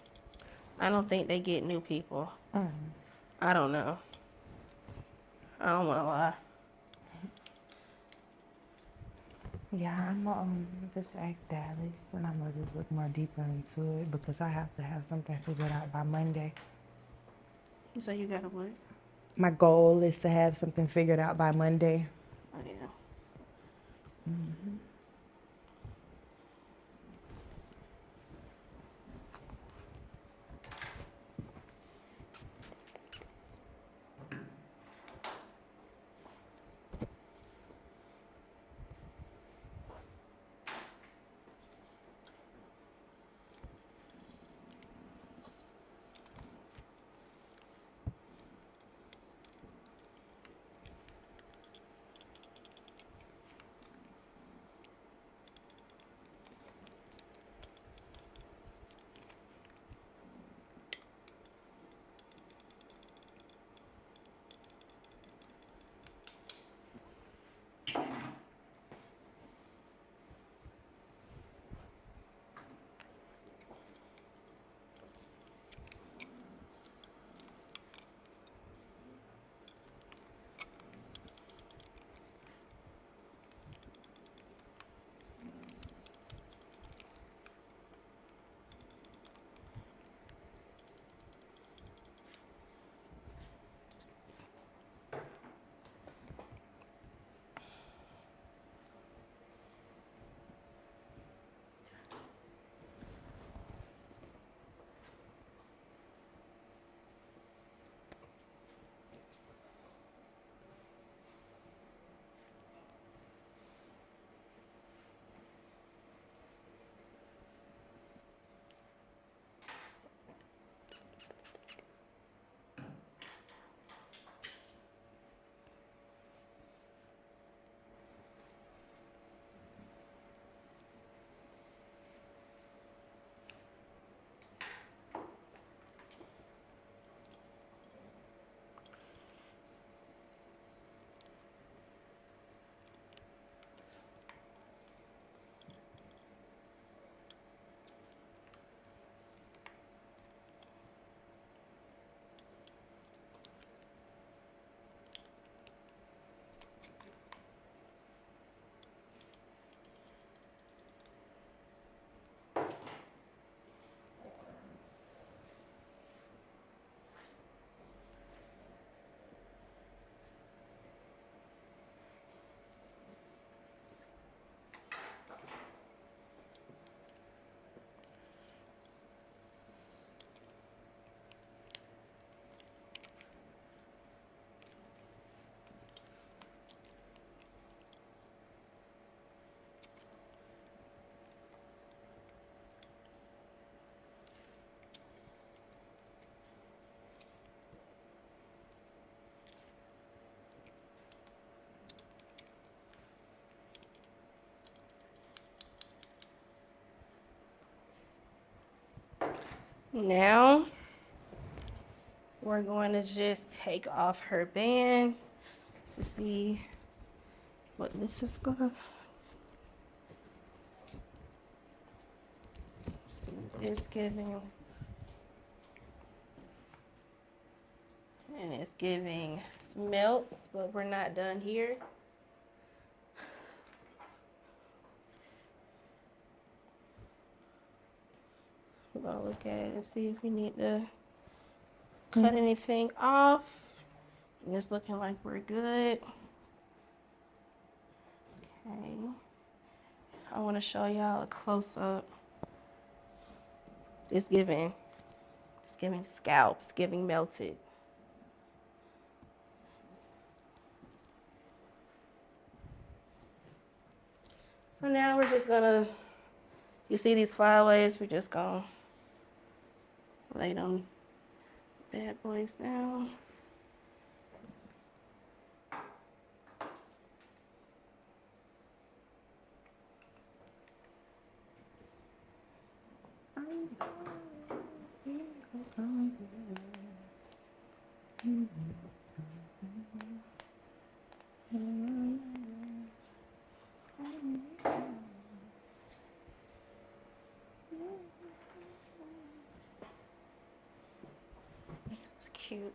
I don't think they get new people. I don't know. I don't want to lie. Yeah, I'm just ask Dallas, and I'm gonna just look more deeper into it because I have to have something figured out by Monday. You say you got a what? My goal is to have something figured out by Monday. Oh yeah. Now we're going to just take off her band to see what this is gonna see what it's giving. And it's giving melts, but we're not done here. We're gonna look at it and see if we need to cut anything off. And it's looking like we're good. Okay. I want to show y'all a close-up. It's giving scalp, it's giving melted. So now we're just gonna, you see these flyaways, we're just gonna lay them bad boys down. It's cute.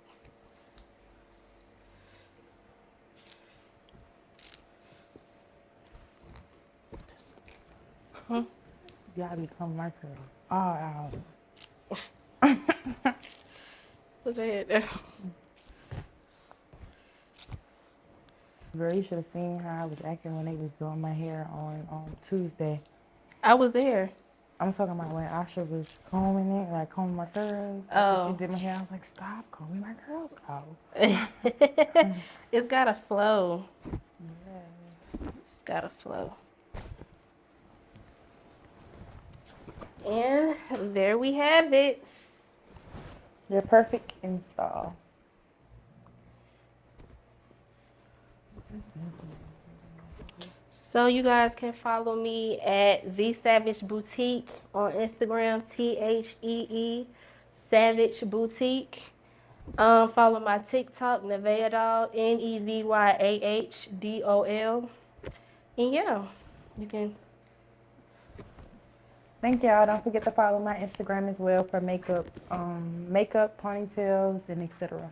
You gotta become my girl. All out. Put your head down. Girl, you should have seen how I was acting when they was doing my hair on Tuesday. I was there. I'm talking about when Asha was combing it, like combing my curls. Oh. She did my hair. I was like, stop combing my curls out. It's got a flow. Yeah. It's got a flow. And there we have it. Your perfect install. So you guys can follow me at The Savage Boutique on Instagram, THEE Savage Boutique. Follow my TikTok, Nevahdol, NEVYAHDOL. And yeah, you can. Thank y'all. Don't forget to follow my Instagram as well for makeup, ponytails, and etc.